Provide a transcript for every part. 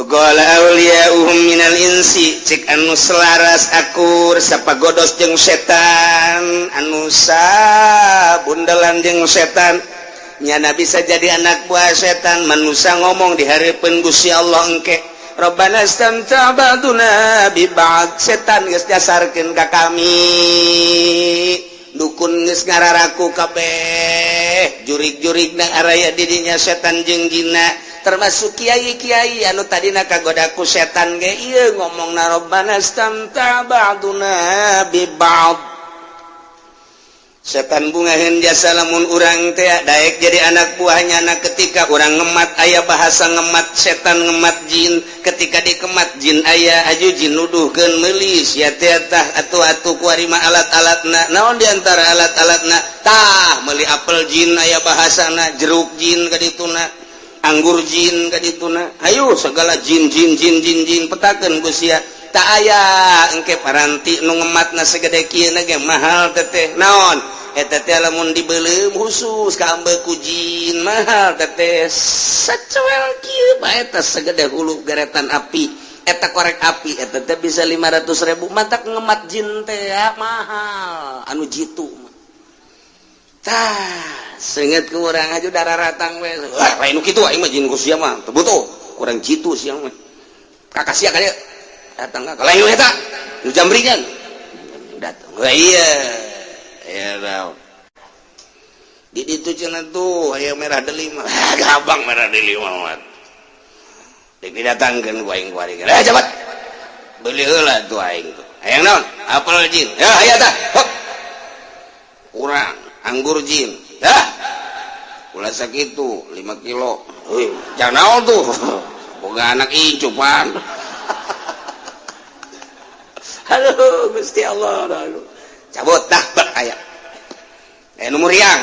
qala awliya'uhum minal insi cek anu selaras akur sapagodos jeung setan anu sabundelan jeung setan nyana bisa jadi anak buah setan manusia ngomong di hareupeun Gusti Allah engke Rabbana istamta' ba'duna bi ba'd setan geus dasarkeun ka kami dukun geus ngararaku kabeh jurig-jurigna araya didinya setan jeung jinna termasuk kiai-kiai anu tadina kagodaku setan ge ieu ngomongna Rabbana istamta' ba'duna bi ba'd setan bungaheun jasa lamun urang teh daek jadi anak buahnya na ketika urang ngemat aya bahasa ngemat setan ngemat jin ketika dikemat jin aya aju jin nuduhkeun meulis ya teh tah atuh-atuh kuari mah alat-alatna naon diantara alat-alatna tah meuli apel jin aya bahasana jeruk jin kadituna anggur jin kadituna hayu segala jin petakeun Gusti tak aya engke paranti nu ngematna segede kieu na ge mahal teteh naon eta teh lamun dibeuleum khusus ka ambeku jin mahal teteh sacuel kieu bae eta segede hulu garetan api eta korek api eta teh bisa 500.000 matak ngemat jin teh mahal anu jitu tah seugeut ku urang aju dararatang we lain nu kitu aing mah jin Gusti mah teu butuh kurang jitu siang mah kakasia ka dieu datang ka lain eta nu jambringan datang iya ya raw di ditu cenah tuh aya merah delima gabang merah delima mah dik didatangkeun ku aing kuari cepat beuli heula tuh aing tuh hayang naon apel jin ya aya tah hop urang anggur jin dah ulah sakitu 5 kilo heuh jangan naon tuh boga anak incupan halo Gusti Allah cabut dah bak aya nomor yang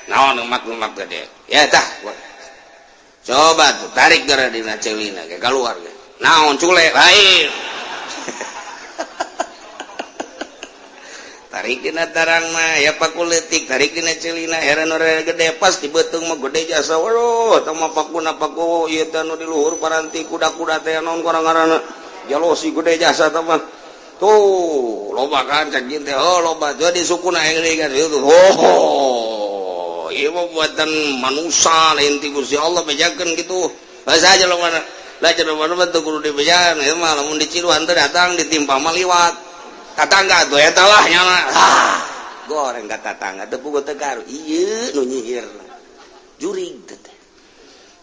naon lemak gede ya tah coba tuh tarik gara dina celina ke keluar ge naon culek lain tarik dina tarang mah ya pakuletik tarik dina celina heran ore gede pas di beuteung mah gede jasa waduh tah mah paku ieu teh anu di luhur paranti kuda-kuda teh naon ngaranna jalosi gede jasa teh mah tuh loba kan cak jin teh oh loba jadi sukuna engri kan itu oh ieu mah buatan manusia lain ti Gusti Allah bejakeun kitu bahasa aja lo mana lah cenah mana teu kudu dibejakeun ieu mah lamun diciruan teh datang ditimpa mah liwat tatangga tuh eta lah nyana goreng ka tatangga teu puguh teu garu ieu nu nyihirna jurig teh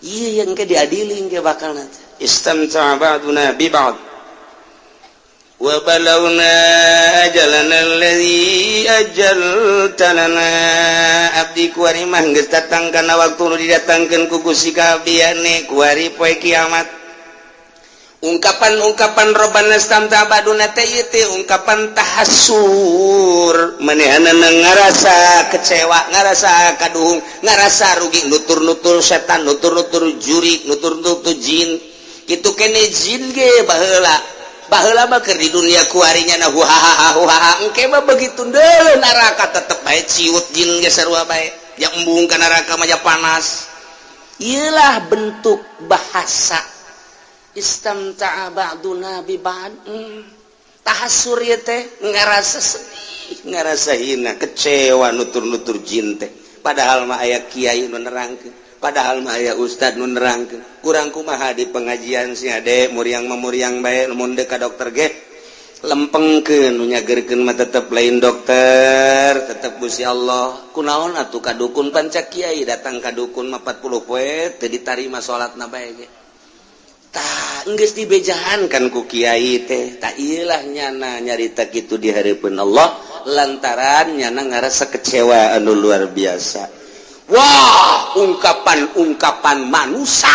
ieu yang ke diadili ge bakalna istamta' ba'duna bi ba'd wa balawna ajalana alladzi ajalta lana abdi kuari mah geus datang kana waktu nu didatangkeun ku Gusti kabiyane kuari poe kiamat ungkapan Rabbana istamta' ba'duna teh ieu teh ungkapan tahassur manehna ngarasa kecewa ngarasa kaduhung ngarasa rugi nutur-nutur setan nutur-nutur jurig nutur-nutur jin kitu kene jin ge baheula mah keur di dunia kuarinya na huhaha engke mah begitu deuleu neraka tetep bae ciut jin ge sarua bae yang embung ka neraka mah panas ieulah bentuk bahasa istamta'a ba'duna bi ba'd tahassur ieu teh ngarasa sedih ngarasa hina kecewa nutur-nutur jin teh padahal mah aya kiai nu nerangkeun padahal mah aya ustad nu nerangkeun kurang kumaha di pengajian si ade muriang bae mun deuk ka dokter ge lempengkeun nu nyageurkeun mah tetep lain dokter tetep Gusti Allah kunaon atuh ka dukun panca kiai datang ka dukun mah 40 poe teu ditarima salatna bae ge tah geus dibejahankan ku kiai teh tah ieulah nyana nyarita kitu di hareupeun Allah lantaran nyana ngarasa kecewa anu luar biasa. Wah, ungkapan manusia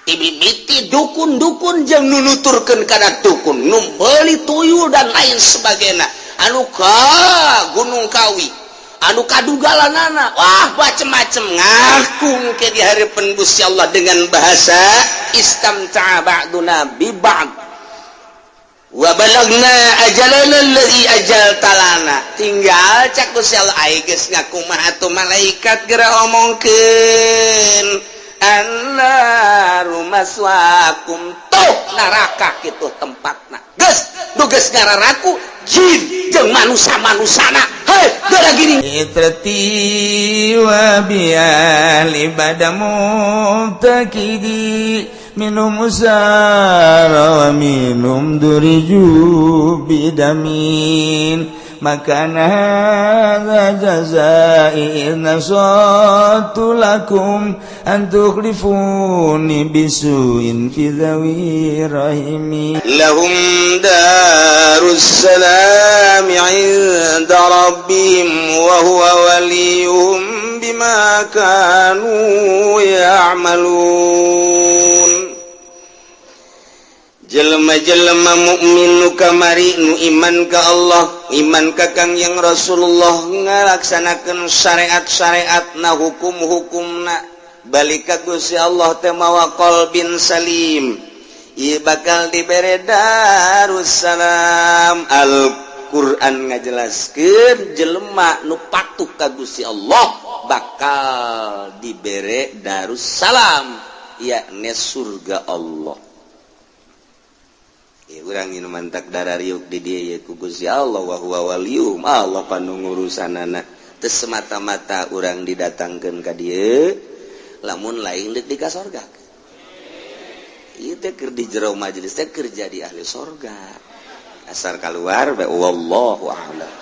ibibiti dukun-dukun jeung nunuturkeun kana dukun nu meuli tuyul dan lain sebagainya anu ka Gunung Kawi anu kadugalanana wah macem-macem ngaku ke di hareupeun Gusti Allah dengan bahasa istamta'a ba'duna bi ba'd wa balagna ajalana alladzi ajalta lana tinggal cak Gusti Allah ai geus ngakumaha atuh malaikat geura omongkeun annaru maswakum tuh neraka kitu tempatna geus geus ngararaku jin jeung manusa-manusana hei gara gini itrati wa bial ibadamu takidi minum usara wa minum duriju bidamin makana hadza jazai nasatu lakum an tukhlifuni bisuin fi dhawi rahimi lahum darus salam 'inda rabbihim wa huwa waliyuhum bima kanu ya'malun. Jelema-jelema mukmin nu kamari nu iman ka Allah, iman ka Kangjeng Rasulullah, ngalaksanakeun syariat-syariatna, hukum-hukumna, balik ka Gusti Allah teh mawa qalbin salim. Ieu bakal dibere Darussalam. Al-Qur'an ngajelaskeun jelema nu patuh ka Gusti Allah bakal dibere Darussalam, yakni surga Allah. Urang ini mantak darah riuk di dia ku Gusti Allah wa huwa waliyum Allah panungurusanana teu semata-mata urang didatangkeun ka dieu lamun lain deuk di ka sorga. Ieu teh keur di jero majelis teh keur jadi ahli sorga. Asar kaluar bae wallahu a'lam.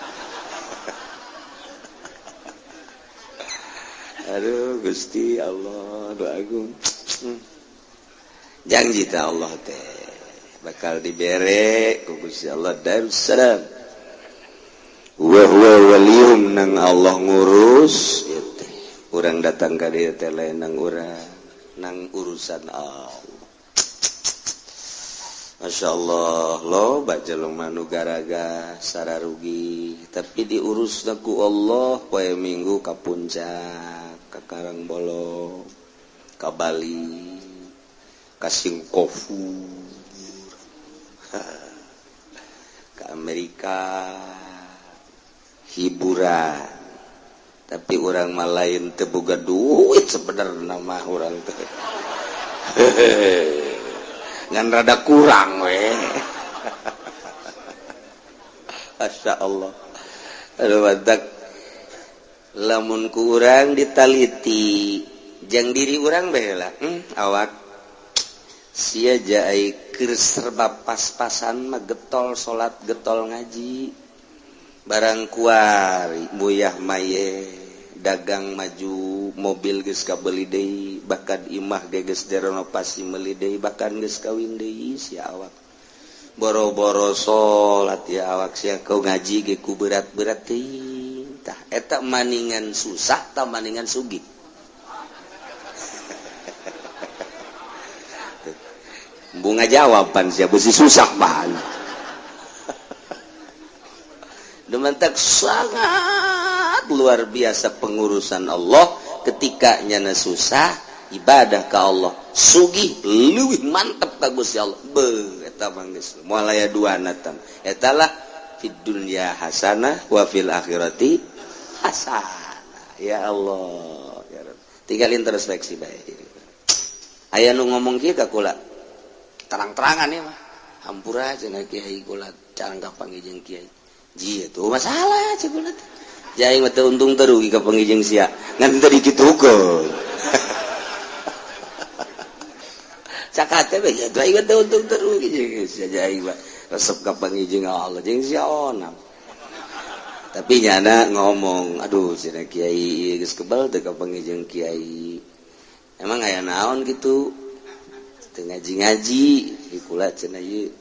Aduh Gusti Allah doa agung. Janji ta Allah teh bakal dibere ku Gusti Allah Darussalam. Wa huwa waliyum nang Allah ngurus teh. Urang datang ka dieu teh lain nang urang, nang urusan Allah. Masyaallah lo baca jelema nu garaga sararugi tapi diurusna ku Allah poe Minggu ka puncak, ka Karangbolong, ka Bali, ka Singkofu, ke Amerika hiburan tapi orang mah lain teu boga duit sebenarnya mah urang teh ngan rada kurang we Masya Allah. Aduh mantak lamun ku urang ditaliti jang diri urang baheula awak sia jaai keur serba pas-pasan mah getol salat getol ngaji barang kuari buyah maye dagang maju mobil geus kabeuli deui bahkan imah geus direnovasi meuli deui bahkan geus kawin deui sia awak boro-boro salat ya awak sia kau ngaji ge ku berat-berat teh tah eta maningan susah tah maningan sugih. Bunga jawaban siapa sih susah bahan. Demantak sangat luar biasa pengurusan Allah ketika nyana susah ibadah ke Allah sugih leuwih mantep ka Gusti Allah. Beuh eta mah geus moal aya duana tam. Eta lah fid dunya hasanah wa fil akhirati hasanah. Ya Allah ya Rabb. Tinggal introspeksi bae. Aya nu ngomong kieu ka kula terang-terangan ya mah hampura cenah kiai kula carang ka pangijeng kiai ji itu masalah cek kula jaing mah teu untung teu rugi ka pangijeng sia ngan teu dikitukeun cakate we ya jaing mah teu untung teu rugi jeung sia jaing mah resep ka pangijeng Allah jeung sia onam tapi nyana ngomong aduh cenah kiai geus kebal teu ka pangijeng kiai emang aya naon gitu ngaji-ngaji dikula cenah ieu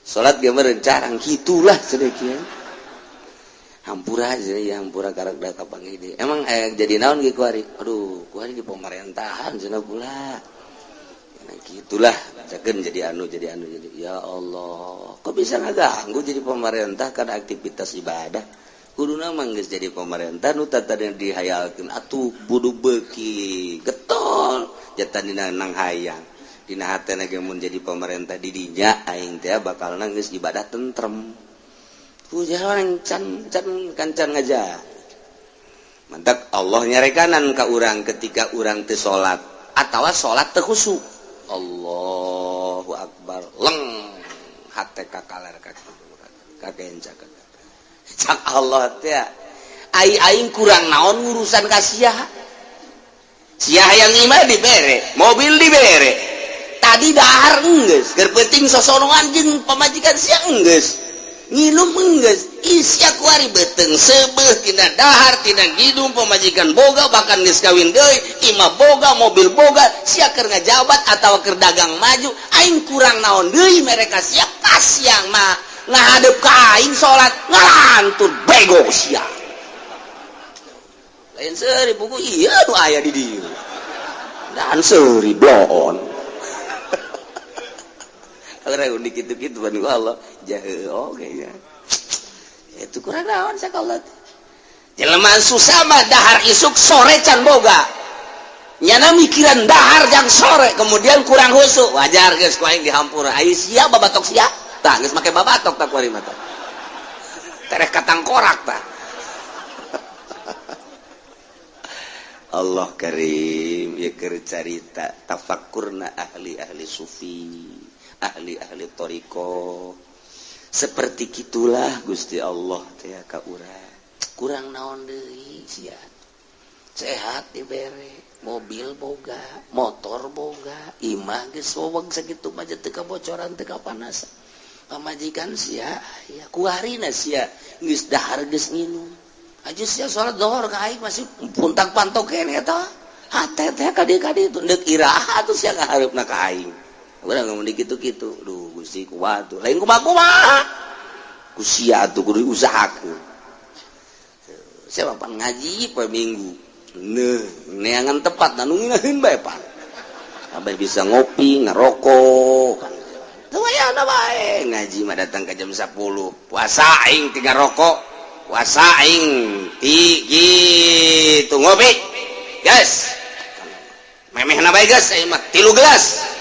salat ge meureun carang kitulah cenah kieu hampura cenah ieu hampura karagda ka pangide emang jadi naon ge kuari aduh kuari di pemerintahan cenah kula nah gitulah cakeun jadi anu jadi ya Allah kok bisa ngaganggu jadi pemerintah kana aktivitas ibadah kuduna mah geus jadi pemerintah nu tatadeuna dihayalkeun atuh budu beuki getol jatadina nang hayang dina hatena ge mun jadi pemerintah di dinya aing teh bakalna geus ibadah tentrem. Pujalan cancan ngajar. Mantap Allah nyarekanan ka urang ketika urang teu salat. atawa salat teu khusyuk. Allahu akbar leng hate kakaler kakenca cak Allah teh aing kurang naon urusan ka sia yang imah dibere mobil dibere tadi dahar enggeus keur penting sosonongan jeung pamajikan sia enggeus ngilum enggeus isya kuari beteng seubeuh tina dahar tina ngidum pamajikan boga bahkan geus kawin deui imah boga mobil boga sia keur ngajabat atawa keur dagang maju aing kurang naon deui mereka sia kasiang mah ngadep ka aing salat ngalantur bego sia lain seuri buku iya nu aya di dieu dan seuri bloon orang unik gitu-gitu bani Allah jahe oke ya itu kurang naon sakalot jelema susah mah dahar isuk sore can boga nyana mikiran dahar jang sore kemudian kurang husuk wajar geus ku aing dihampura ai sia babatok sia tah geus make babatok tak kuari mah tereh katangkorak tah Allah karim ya keur carita tafakkurna ahli-ahli sufi ahli-ahli toriko seperti gitulah Gusti Allah teh ka urang kurang naon deui sia sehat dibere mobil boga motor boga imah geus weweg sakitu mah teu kabocoran teu kapanasan pamajikan sia ya kuarina sia geus dahar geus nginum aja sia salat zuhur ka aing masih puntak pantok kene eta hate teh ka dieu itu deuk iraha atuh sia ngahareupna ka aing urang ngomong dikitu-kitu duh Gusti kuat tuh lain kumaha ku sia atuh kudu diusahakeun siapa pan ngaji poe minggu neangan tepat dan nginahin bae pan sampai bisa ngopi ngerokok kan teu aya na bae ngaji mah datang ke jam 10 puasa aing 3 rokok puasa aing gitu ngopi guys memehna bae guys aing mah 3 gelas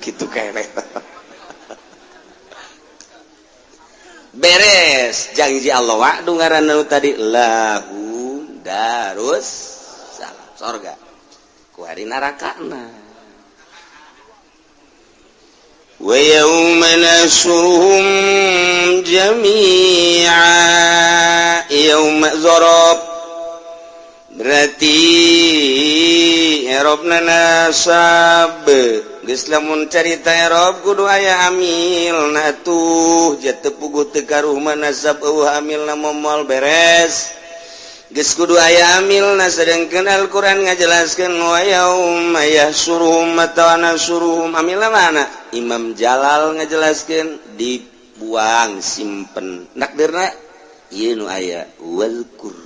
gitu kere beres janji Allah wa'du ngaranna tadi lahum darus salam surga ku hari narakana wa yauma nasuruhum jami'a yauma zarab berarti erobna nasab geus lamun carita erob kudu aya amil natuh jateu puguh teu karuh manasab eueuh amilna momol beres geus kudu aya amilna sadengkeun Al-Qur'an ngajelaskeun wa yauma yahsuruhum atawa nasuruhum amilna mana Imam Jalal ngajelaskeun dibuang simpen nakdirna ieu nu aya wazkur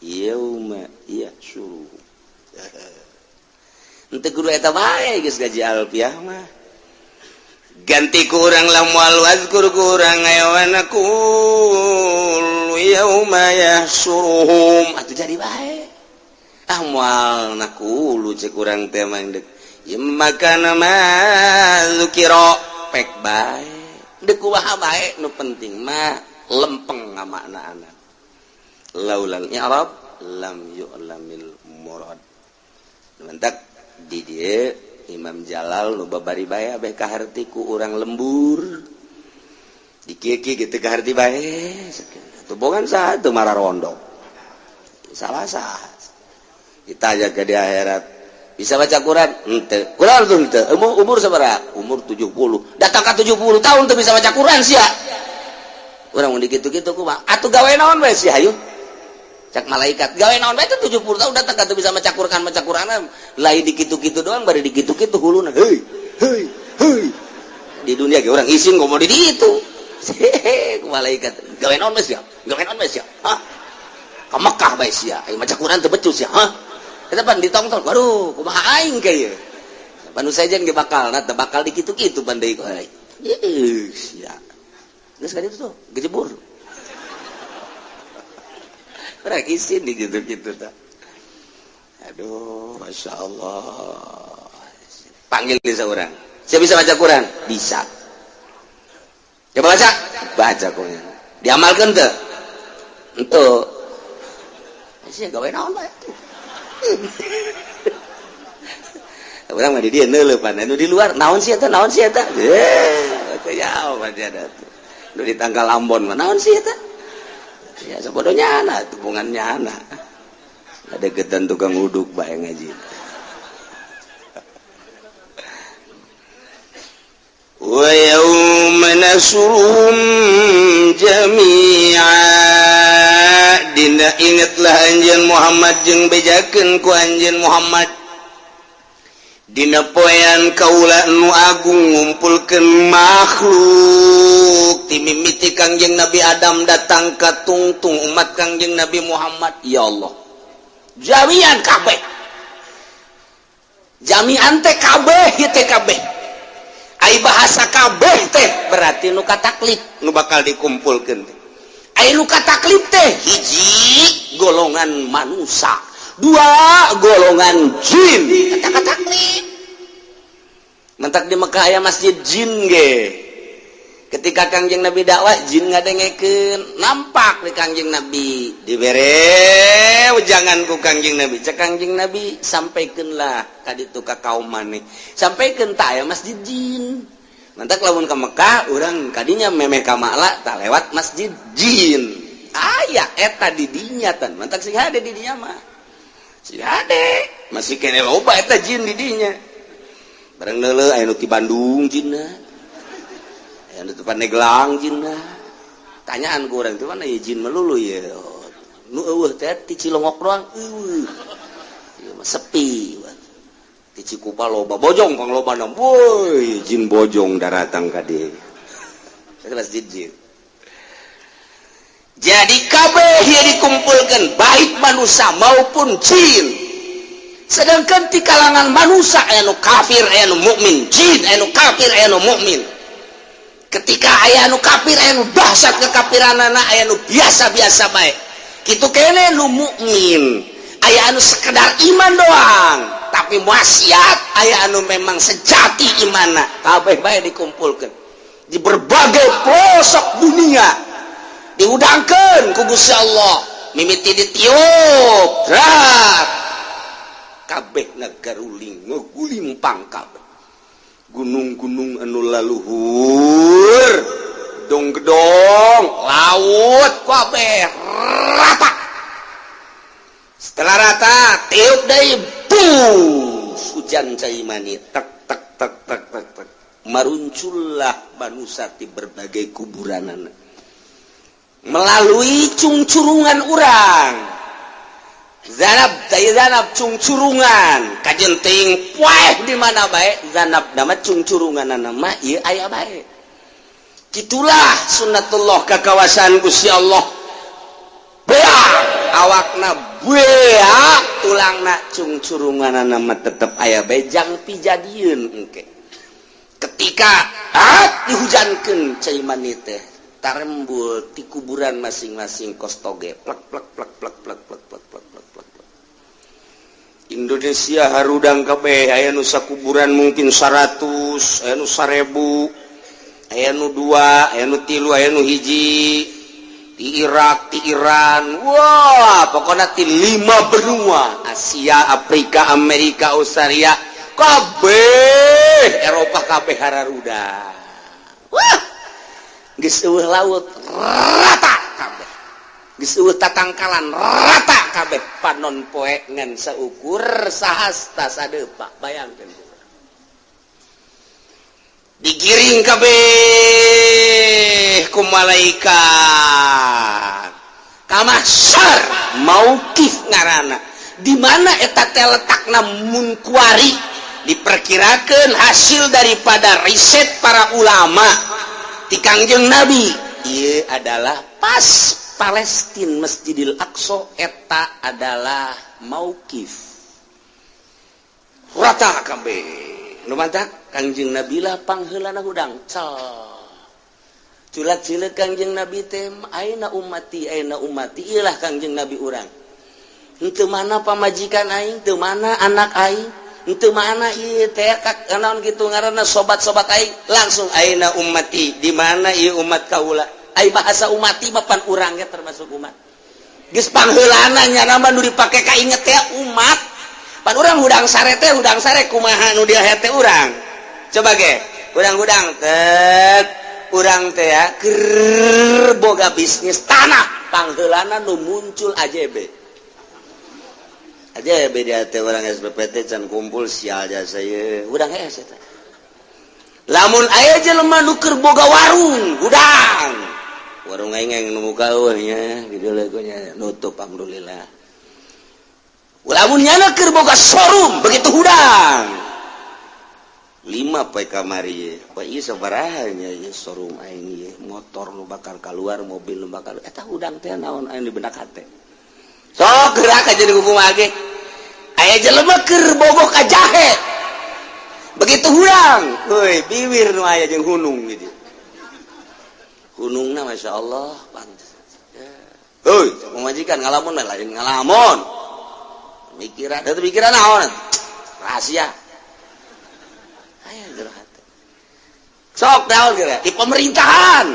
yauma yahsuruhum ente kudu eta bae geus gaji alfiah mah ganti ku urang lamun wazkur ku urang ayawana kul yauma yahsuruhum atuh jadi bae ah moal nakulu cek urang teh mah deuk ieu makana mazukira pek bae deuk kumaha bae nu penting mah lempeng ngamaknaana laulal i'rab lam yu'lamil murad mantak di dia Imam Jalal nu babari bae abeh kaharti ku urang lembur di kieu-kieu kitu kaharti bae teu bogan saha teu mararondo salah saha ditanya ke di akhirat bisa baca Quran henteu kunaon tuh henteu umur sabaraha umur 70 datang ka 70 tahun teu bisa baca Quran sia urang mun dikitu-kitu kumaha atuh gawe naon bae sia hayu cak malaikat gawe naon bae teh 70 tahun datang ka teu bisa maca Quran lain dikitu-kitu doang bari dikitu-kitu huluna heuy di dunia ge urang isin ngomong di ditu ku malaikat gawe naon bae sia ha ka Mekah bae sia aya maca Quran teu becus sia ha eta pan ditongtong baru kumaha aing ka ieu panu sajen ge bakal teu bakal dikitu-kitu pan deui ku aing sia geus ka ditu tuh gejebur orang isin di gitu-gitu tak. Aduh, masya Allah. Panggil dia seorang. Saya bisa baca Quran? Bisa. Coba baca? Baca Quran. Diamalkan tuh? Untuk. Saya gawe naon bae. urang mah di dieu neuleuh pan nu di luar naon sih eta teu jauh pada tuh nu di tanggal Ambon mah naon sih eta ya sabodohnya anak hubungannya anak ada gedan tukang uduk bae ngaji wa yauma nasuruhum jami'a dina ingatlah anjeun Muhammad jeung bejakeun ku anjeun Muhammad dina poean kaula nu agung ngumpulkeun makhluk ti mimiti Kangjeng Nabi Adam datang ka tungtung umat Kangjeng Nabi Muhammad ya Allah jami'an kabeh jami'an teh kabeh teh kabeh ai bahasa kabeh teh berarti nu kataklif nu bakal dikumpulkeun teh ai nu kataklif teh hiji golongan manusia dua golongan jin kata kataklif mentak di Mekah aya masjid jin ge ketika Kangjeng Nabi dakwah jin ngadengekeun nampak di Kangjeng Nabi dibere jangan ku Kangjeng Nabi cek Kangjeng Nabi sampaikeunlah ka ditu ka kaum maneh sampaikeun tah aya masjid jin mantak lamun ka Mekah urang kadinya memeh ka Ma'la tah lewat masjid jin aya eta di dinya tan mantak sing hade di dinya mah sing hade masih kene loba eta jin di dinya bareng neuleuh aya nu ti Bandung jinna aya nu ti Pandeglang jinna tanyaan ku urang teh mana ye jin melulu ye nu eueuh teh ti Cilongok doang eueuh ieu mah sepi ti Cikupa loba bojong panglobana boy jin bojong daratang ka dieu eta masjid jin jadi kabeh ye dikumpulkeun baik manusia maupun jin sedangkan di kalangan manusia aya nu kafir aya nu mukmin jin aya nu kafir aya nu mukmin ketika aya nu kafir aya nu dahsyat kekafiranana aya nu biasa-biasa bae kitu kene nu mukmin aya anu sekedar iman doang tapi maksiat aya anu memang sejati imanna kabeh bae dikumpulkeun di berbagai pelosok dunia diudangkeun ku Gusti Allah mimiti ditiup rat kabeh nagaruling nguguling pangkab gunung-gunung anu laluhur gedong-gedong laut kabeh rata setelah rata tiup deui bus hujan cai mani tek tek tek tek tek tek maruncullah manusia di berbagai kuburanana melalui cungcurungan urang zanab cungcurungan kajenting poeh di mana bae zanab nama cungcurungan nama ieu aya bae kitulah sunnatullah kakawasan Gusti Allah beak awakna beak tulangna cungcurungan nama tetep aya bae jang pijadieun engke ketika dihujankeun cai mani teh tarembul di kuburan masing-masing kostoge plek plek plek plek plek plek plek plek plek plek Indonesia harudang kabeh aya nu sakuburan mungkin 100 aya nu 1000 aya nu 2 aya nu 3 aya nu hiji di Irak di Iran wah pokoknya di 5 benua Asia Afrika Amerika Australia kabeh Eropa kabeh hararudang wah geus eueuh laut rata kabeh geus eueuh tatangkalan rata kabeh panon poe ngan saukur sahasta sadeupa bayangkeun digiring kabeh ku malaikat ka mahsyar mauqif ngaranna di mana eta teh letakna mun kuari diperkirakeun hasil daripada riset para ulama di Kangjeng Nabi ieu adalah pas Palestina Masjidil Aqsa eta adalah mauqif rata kabeh nu mantak Kangjeng Nabi lah pangheulana hudang culat cileuk Kangjeng Nabi teh aina ummati ieu lah Kangjeng Nabi urang henteu mana pamajikan aing teu mana anak aing henteu mana ieu teh naon kitu ngaranna sobat-sobat aing langsung aina ummati di mana ieu umat kaula ai bahasa umati mapan urang ge termasuk umat geus pangheulana nya nama nu dipake ka inget teh umat pan urang hudang sare teh hudang sare kumaha nu dia teh urang coba ge hudang-hudang tet urang teh ya keur boga bisnis tanah pangheulana nu muncul AJB dia teh urang SPPT can kumpul sial jasa ye hudang hees eta lamun aya jelema nu keur boga warung hudang warung aing nu muka eueuh nya dideuleu nya nutup alhamdulillah lamun nyana keur boga showroom begitu hudang 5 poe kamari poe ieu sabaraha nya ieu showroom aing ieu motor nu bakal keluar mobil nu bakal eta hudang teh naon anu di benak hate sok gerak aja di kumaha ge aya jelema keur boga ka jahe begitu hudang euy bibir nu aya jeung hunung gitu hunungna masyaallah pantes euy majikan ngalamun lain ngalamun mikiran eta pikiran naon rahasia aya geura hate sok daon geura di pemerintahan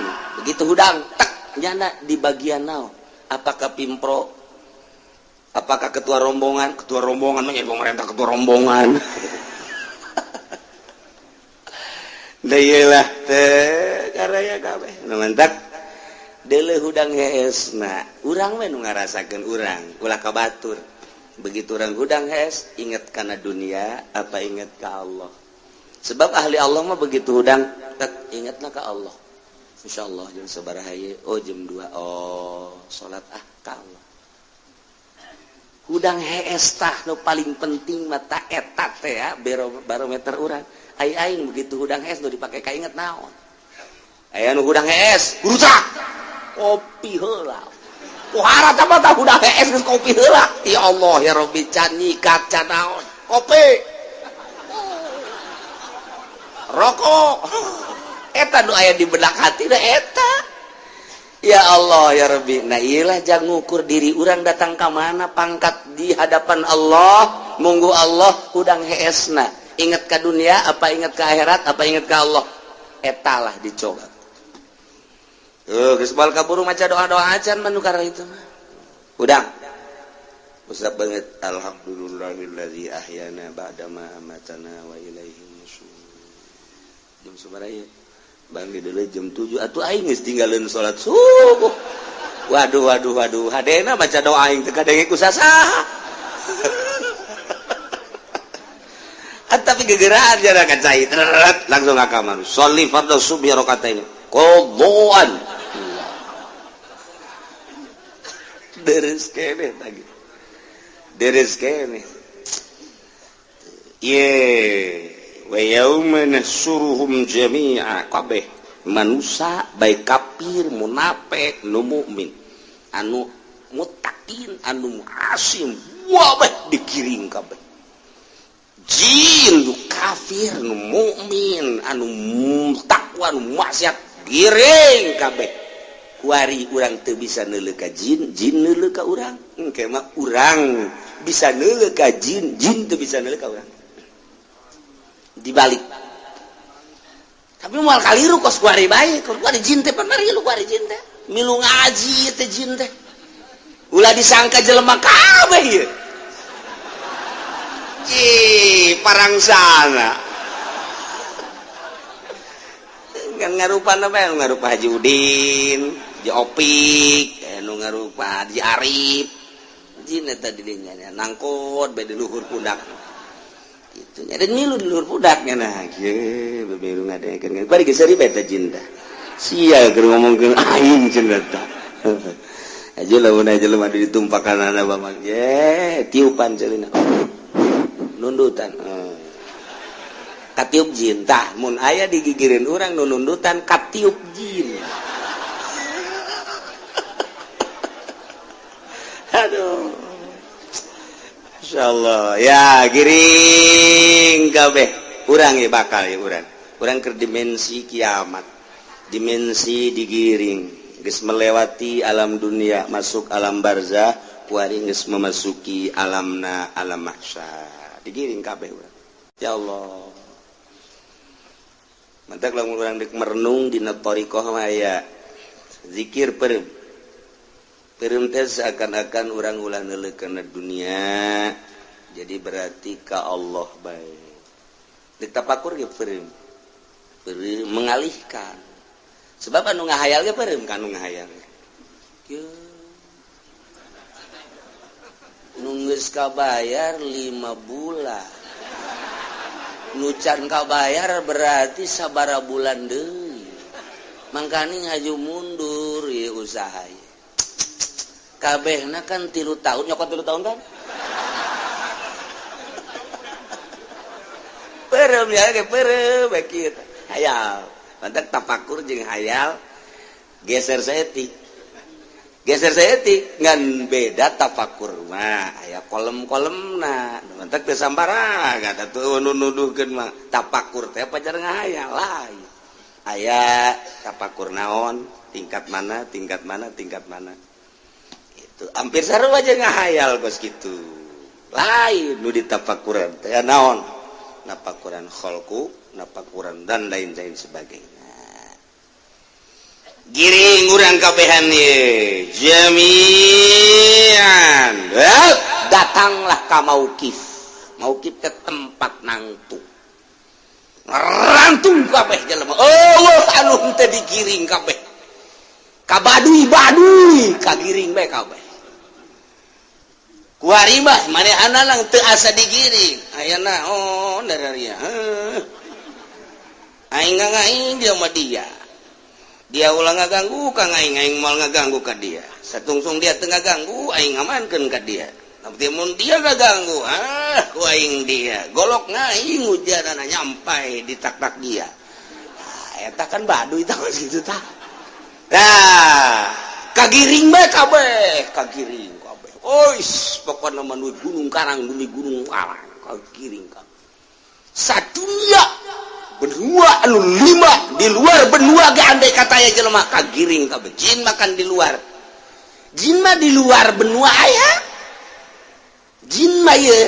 begitu hudang tek nyana di bagian naon apakah pimpro apakah ketua rombongan mah pemerintah ketua rombongan Dailah teh karaya kabeh mantak deuleu hudang heesna urang we nu ngarasakeun urang ulah ka batur begitu urang hudang hees inget kana dunia apa inget ka Allah sebab ahli Allah mah begitu hudang tak ingetna ka Allah insyaallah jam sabaraha ye oh jam 2 oh salat ka Allah hudang hees tah nu paling penting mata eta teh ya barometer urang aing begitu hudang es nu dipake ka inget naon aya nu hudang es burutak kopi heula kuharat apa tah hudang es geus kopi heula ya Allah ya Rabbi can nyikat can naon kopi rokok eta nu aya di benak hati da eta ya Allah ya Rabbi nah iyalah jang ngukur diri urang datang ka mana pangkat di hadapan Allah munggu Allah hudang heesna ingat ke dunia apa ingat ke akhirat apa ingat ke Allah etalah dicoba geus bal kaburu maca doa-doa acan mah nu karena itu mah udang usah banget alhamdulillahillazi ahyana ba'da ma amatana wa ilaihi nusyur jam sabaraha bang di deuleu jam 7 atuh aing geus tinggalin salat subuh waduh hadena baca doa aing teu kadenge ku sasaha tapi gegeraan jana kacai langsung ka kamar sholli fardhu subhi rakaatain qadhaan deres kene ye wa yauma nahsuruhum jami'a kabeh manusia baik kafir munafik nu mukmin anu muttaqin anu asim wabah dikiring kabeh jin nu kafir nu mukmin anu takwa nu maksiat giring kabeh kuari urang teu bisa neuleuh ka jin neuleuh ka urang engke mah urang bisa neuleuh ka jin teu bisa neuleuh ka urang dibalik tapi moal kaliru kos kuari bae kuari jin teh pamari lu kuari jin teh milu ngaji teh jin teh ulah disangka jelema kabeh ieu parang sana kan ngarupa apa ya ngarupa Haji Udin Haji Opik nu ngarupa Haji Arif jin eta di dinya nangkot bae di luhur pudak kitu nya dan milu di luhur pudaknya nah ye beberu ngadekeun bari geus ribet eta jin teh sia keur ngomongkeun aing cenah tah aja lamun aja lemah ditumpakanana bamak ye tiupan ceulina nundutan katiup jin tah mun aya digigireun urang nu nundutan katiup jin aduh insyaallah ya giring kabeh urang ye bakal ya urang keur dimensi kiamat dimensi digiring geus melewati alam dunia masuk alam barzah kuari geus memasuki alamna alam mahsyar digiring kabeh urang ya Allah mantak lamun urang deuk merenung dina thariqah mah aya zikir peureum teh seakan-akan urang ulah neuleuh kana dunia jadi berarti ka Allah baik ditapakur ge peureum mengalihkan sebab anu ngahayal ge peureum ka anu ngahayal kieu nu geus kabayar 5 bulan nu can kabayar berarti sabaraha bulan deui mangkana ngaju mundur ieu usaha ieu kabehna kan 3 tahun nyokot 3 tahun kan peureum ya ge peureum we kieu hayal mantak tapakur jeung hayal geser saeutik ngan beda tapakur mah aya kolom-kolomna mantak teu sambarang atuh nuduhkeun mah tapakur teh pacar ngahayal lain aya tapakur naon tingkat mana itu hampir sarua aja ngahayal bos gitu lain nu ditapakuran teh naon napakuran khalqu napakuran dan lain-lain sebagainya giring urang kabehan ye jami'an datanglah ka mauqif ke tempat nangtung rantung kabeh jelema Allah anu teu digiring kabeh ka baduy kagiring bae kabeh kuari mah manehna lang teu asa digiring ayana oh dararia aing ngaing dia mah dia ulah ngaganggu ka aing moal ngaganggu ka dia satungsung dia teu ngaganggu aing ngamankeun ka dia tapi mun dia ngaganggu ku aing dia golok ngaing hujanana nyampai di tak-tak dia eta kan baduy tah kitu tah nah kagiring bae kabeh ois pokona mah nu gunung karang nu gunung karang kagiring kabeh sadunya benua anu 5 di luar benua ge andai kata aya jelema kagiring kabeh jin makan di luar jin mah di luar benua aya jin mah ye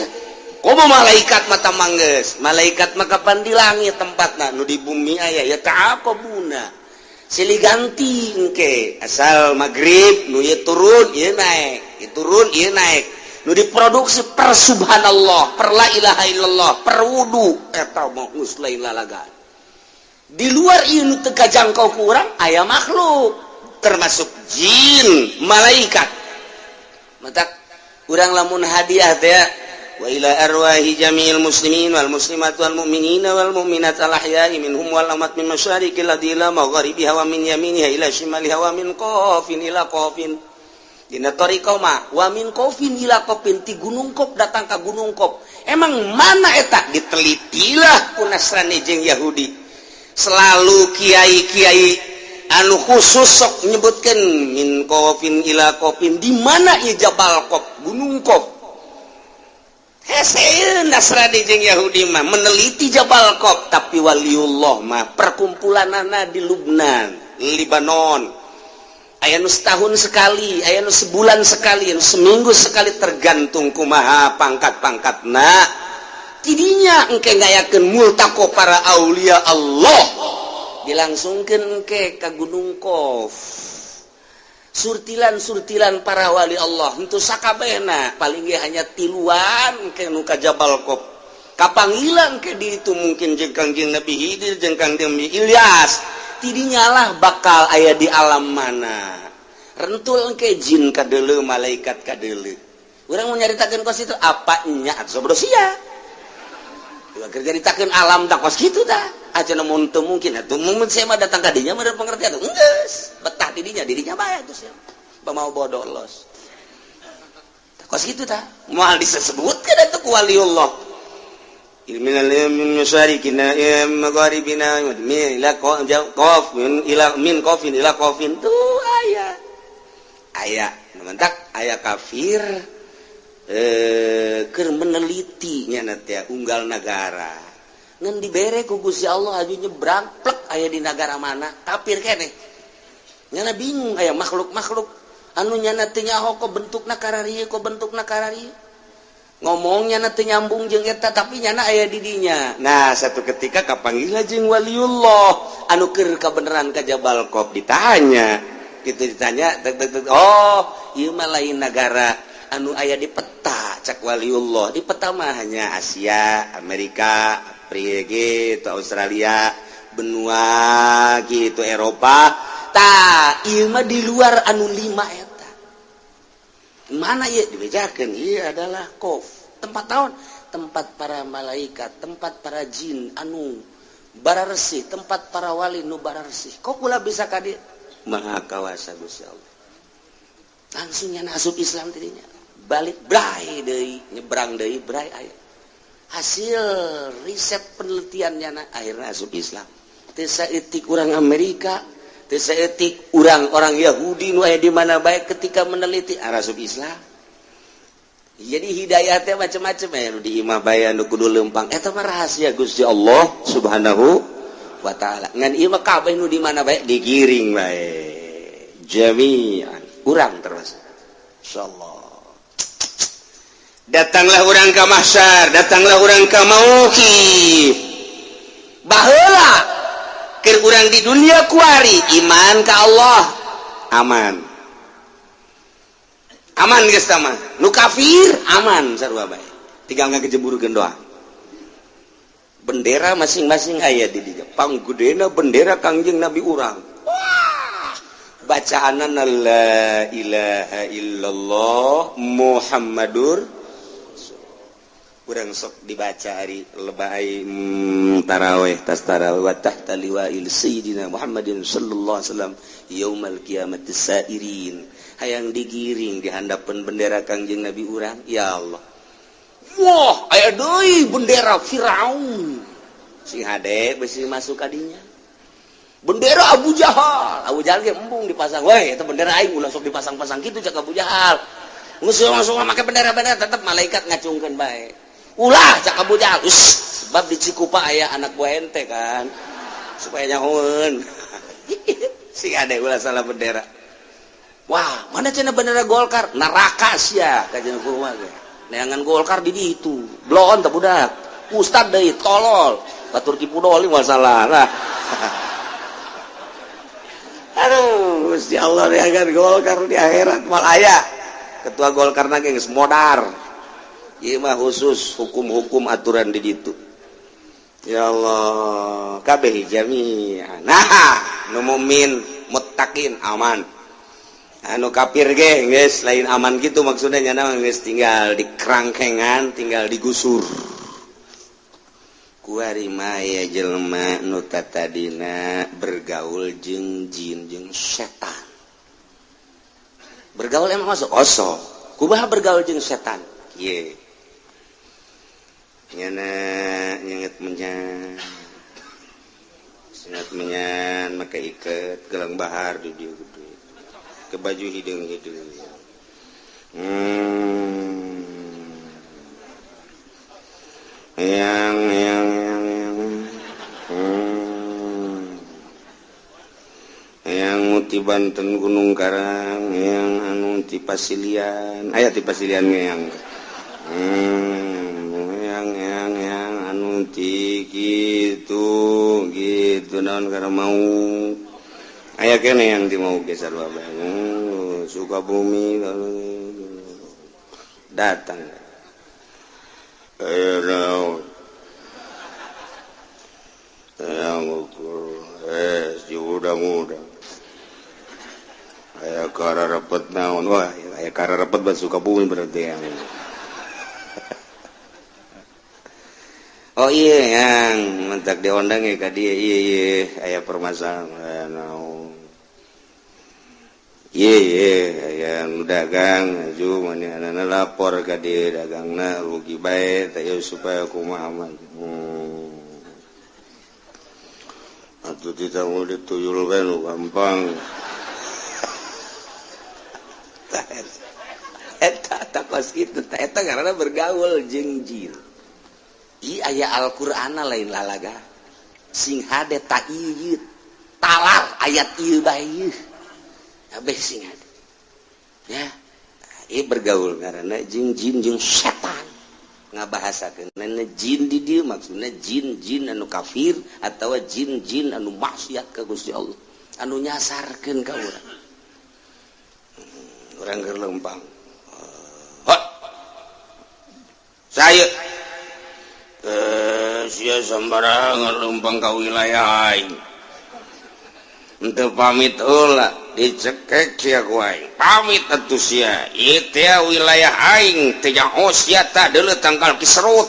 komo malaikat mata manggeus malaikat mah kapan di langit tempatna nu di bumi aya ya ta'aqabuna silih ganti engke asal magrib nu ieu turun ieu naik ieu turun ieu naik nu diproduksi per subhanallah per la ilaha illallah per wudu eta mah geus lain lalagan di luar ieu nu teu kajangkau ku urang aya makhluk termasuk jin malaikat mata urang lamun hadiah teh wa ila arwahi jami'il muslimin wal muslimat wal mu'minina wal mu'minat al ahya'i minhum wal amat min masyariqil ladzi ila magharibiha wa min yaminiha ila shimaliha wa min qafin ila qafin dina tariqah mah wa min qafin ila qafin ti gunung kop datang ka gunung kop emang mana eta ditelitilah ku Nasrani jeung Yahudi selalu kiai-kiai anu khusus sok nyebutkeun min qafin ila qafin di mana ieu Jabal Qaf gunung Qaf hese Nasrani jeung Yahudi mah meneliti Jabal Qaf tapi waliullah mah perkumpulanana di Lubnan Libanon aya nu setahun sekali aya nu sebulan sekali anu seminggu sekali tergantung kumaha pangkat-pangkatna tidinya engke ngayakeun multaqo para aulia Allah dilangsungkeun engke ka gunung Qaf surtilan para wali Allah henteu sakabehna paling ge hanya tiluan ke nu ka Jabal Qaf kapanggilan ke di itu mungkin jeung Kangjeng Nabi Khidir jeung Kangjeng Nabi Ilyas tidinya lah bakal aya di alam mana rentul engke jin kadeuleu malaikat kadeuleu urang mau nyaritakeun kos itu apa nya atuh sabdo sia kerja ditakeun alam tak kos kitu tah acan mun teu mungkin atuh mun saya mah datang ka dinya mah pengertian atuh geus betah di dinya bae atuh sia pamau bodoh los kos kitu tah moal disebutkeun atuh ku waliullah min masyarikina magharibina ila qafin ila min qafin ila qafin tu aya mentak aya kafir keur meneliti nya teh unggal negara ngan dibere ku Gusti Allah aju nyebrang plek aya di negara mana kafir keneh nyana bingung aya makhluk-makhluk anu nyana teu nyaho ko bentukna kararieu ngomongnya nanti nyambung jeung eta tapi nyana aya di dinya. Nah satu ketika kapanggila jeung waliullah anu keur kabeneran ka Jabal Qaf ditanya gitu ditanya oh ieu mah lain negara anu aya di peta cak waliullah di pertama hanya Asia, Amerika, Afrika, Australia, benua gitu Eropa. Tah ieu mah di luar anu 5 eta. Mana ieu dibejakeun? Ieu adalah Qaf. Tempat naon? Tempat para malaikat, tempat para jin anu bararesih, tempat para wali nu bararesih. Kok kula bisa ka dieu? Maha kawasa Gusti Allah. Langsung nya asup Islam tidinya. Balik brai deui, nyebrang deui brai aya. Hasil riset penelitiannya akhirnya asup Islam. Teu saeutik urang Amerika, teu saeutik orang Yahudi nu aya di mana bae ketika meneliti asup Islam. Jadi hidayah teh macam-macam ya nu di imah bae anu kudu leumpang. Eta mah rahasia Gusti Allah Subhanahu wa taala. Ngan ieu mah kabeh nu di mana bae digiring bae. Jami'an. Urang terus. Insyaallah. Datanglah orang ke mahsyar, datanglah orang ke mauqif. Baheula keur urang di dunia kuari iman ka Allah aman. Aman geus tah mah. Nu kafir aman sarua bae. Tinggal ngagejeburkeun doang. Bendera masing-masing aya di dieu. Panggedena bendera Kangjeng Nabi urang. Bacaanana la ilaha illallah Muhammadur urang sok dibaca hari lebay tarawih tas tarawih wa tahta liwa'il sayyidina Muhammadin sallallahu alaihi wasallam yaumal qiyamati sairin hayang digiring di handapan bendera Kangjeng Nabi urang ya Allah. Wah aya deui bendera Firaun sing hade besi masuk kadinya. Bendera Abu Jahal ge embung dipasang. Weh, eta bendera aing ulah sok dipasang-pasang kitu cak Abu Jahal. Geus langsung make bendera-bendera tetep malaikat ngacungkeun bae. Ulah cak Abu Jahal. Sebab di Cikupa aya anak buah ente kan. Supaya nyahoeun. Sing ade ulah salah bendera. Wah, mana cenah bendera Golkar? Neraka sia kajeun kumaha ge. Neangan Golkar di ditu. Blon teh budak. Ustad deui tolol. Batur Kipudoli masalah. Nah. Aduh, Gusti Allah diagan Golkar di akhirat mal aya. Ketua Golkar nage geus modar. Ieu mah khusus hukum-hukum aturan di ditu. Ya Allah, kabeh jami'an. Nah, nu mukmin muttaqin aman. Anu kafir ge geus lain aman gitu maksudnya nya geus tinggal di kerangkengan, tinggal digusur. Kuari maya jelema nu tatadina bergaul jeung jin jeung setan. Bergaul emang masuk oso. Kumaha bergaul jeung setan? Kieu. Nyana nyenget menyan. Sengat menyan make iket gelang bahar di dieu gede. Ke baju hideung-hideung. Yang muti Banten Gunung Karang yang anu ti Pasilian aya ti Pasilian yang anu ti gitu naon karena mau aya kene yang ti mau geser bae Sukabumi datang yang ukur si muda-muda aya kararepet naon wah aya kararepet bat Sukabumi berarti yang oh iya yang mentak diondang ya ka dieu ieu aya permasalahan naon aya nu dagang aju manehna lapor ka dieu dagangna rugi bae teh supaya kumaha mah atuh tidak mau dituyul bae nu gampang eta takos kitu eta karena bergaul jeung jin ieu aya Al-Qur'anna lain lalaga sing hade ta ieu talar ayat ieu bae ieu kabeh sing hade ya ieu bergaul karena jeung jin jeung setan ngabahasakeun jin di dieu maksudna jin anu kafir atawa jin anu maksiat ka Gusti Allah anu nyasarkeun ka urang urang keur lempang saya sia sembarangan lempang ka wilayah aing henteu pamit heula dicekek sia ku aing pamit atuh sia ieu teh wilayah aing teh nyaho sia tah deuleu tangkal Kisrut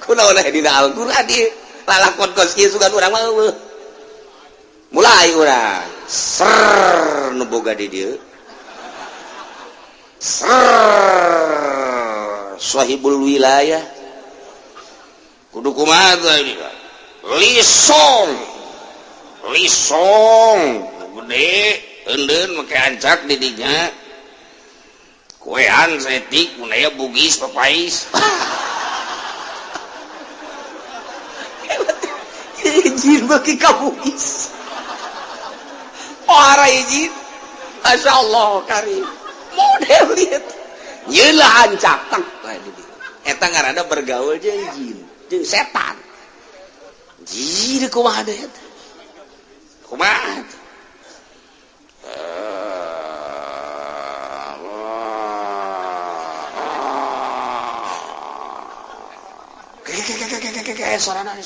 kunaon dina Al-Qur'an ieu lalakon kos ieu sugan urang mah mulai urang ser nu boga di dieu sahibul wilayah kudu kumaha ini lisong gede endeun make ancak di dinya kuean setik mun aya bugis papais izin bagi kabugis ora izin masyaallah karim model lihat yelah ancak eta ngaranna bergaul jeung jin jeung setan jin kumaha deh eta kumaha sorana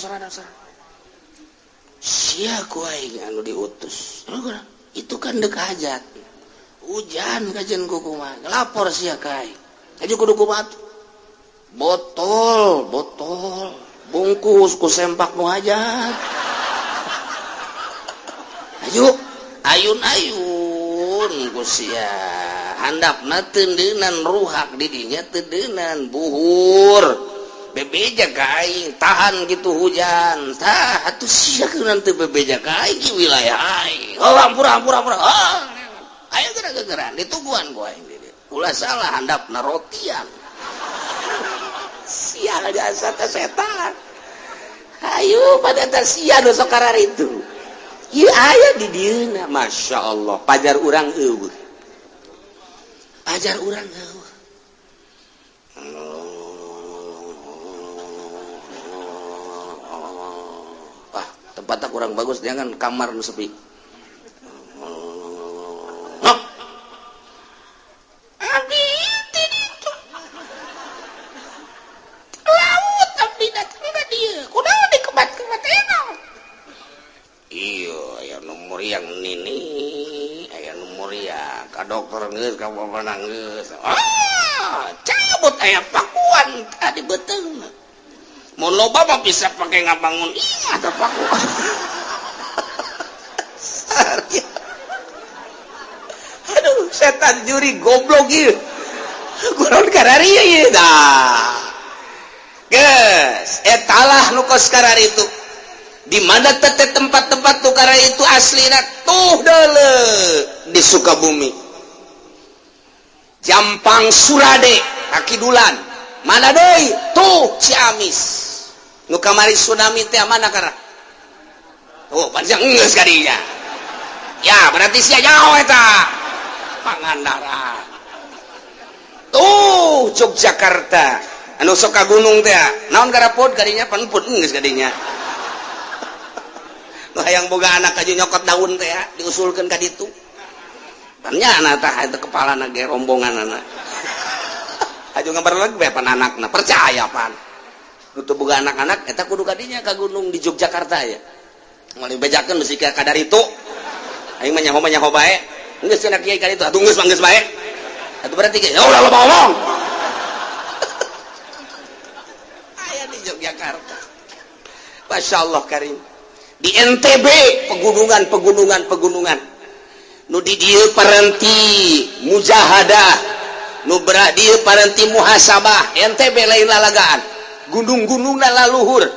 sia ku aing anu diutus itu kan deuk hajat hujan kajian kukuman lapor sia kai aja kudu kumat botol bungkus ku sempak nu hajat ayo ayun ku sia handapna tendeunan ruhak di dinya tendeunan buhur bebeja ka aing tahan gitu hujan tah atuh sia keunaan teu bebeja ka aing di wilayah aing hampura ayo gerak-gerak dituguan ku aing ulah salah handapna rotian sial jasa teh setan ayo pada teh sia nu sok kararitu ieu aya di dieuna masyaallah pajar urang eueuh tempatnya kurang bagus jangan kamar nu sepi dokter geus ka bapak geus cabut aya pakuan tadi beteung mun loba mah bisa pake ngabangun ieu teh pakuan aduh setan juri goblok ieu kunaon kararieu ieu dah geus etalah nu kos karari itu di mana tete tempat-tempat tukara itu aslina tuh deuleu di Sukabumi Jampang Surade Akidulan mana deui tuh Ciamis nu kamari tsunami teh mana karena oh panjang geus kadinya ya berarti sia jauh eta Pangandaran tuh Yogyakarta anu sok ka gunung teh naon garapod kadinya panput geus kadinya nu hayang boga anak kaju nyokot daun teh diusulkeun ka ditu ternyata tah itu kepala nage rombongan anak aja ngabarleg be pan anakna percaya pan nutu boga anak-anak eta kudu kadinya ka gunung di Yogyakarta ya ngali bejakeun mesti ka kadar itu aing mah nyaho bae geus cenah kiai ka ditu atuh geus manggeus bae atuh berarti ge ulah loba ngomong aya di Yogyakarta masyaallah karim di NTB pegunungan nu di dieu paranti mujahadah nu berak dieu paranti muhasabah NTB lain lalagaan gunung-gunungna laluhur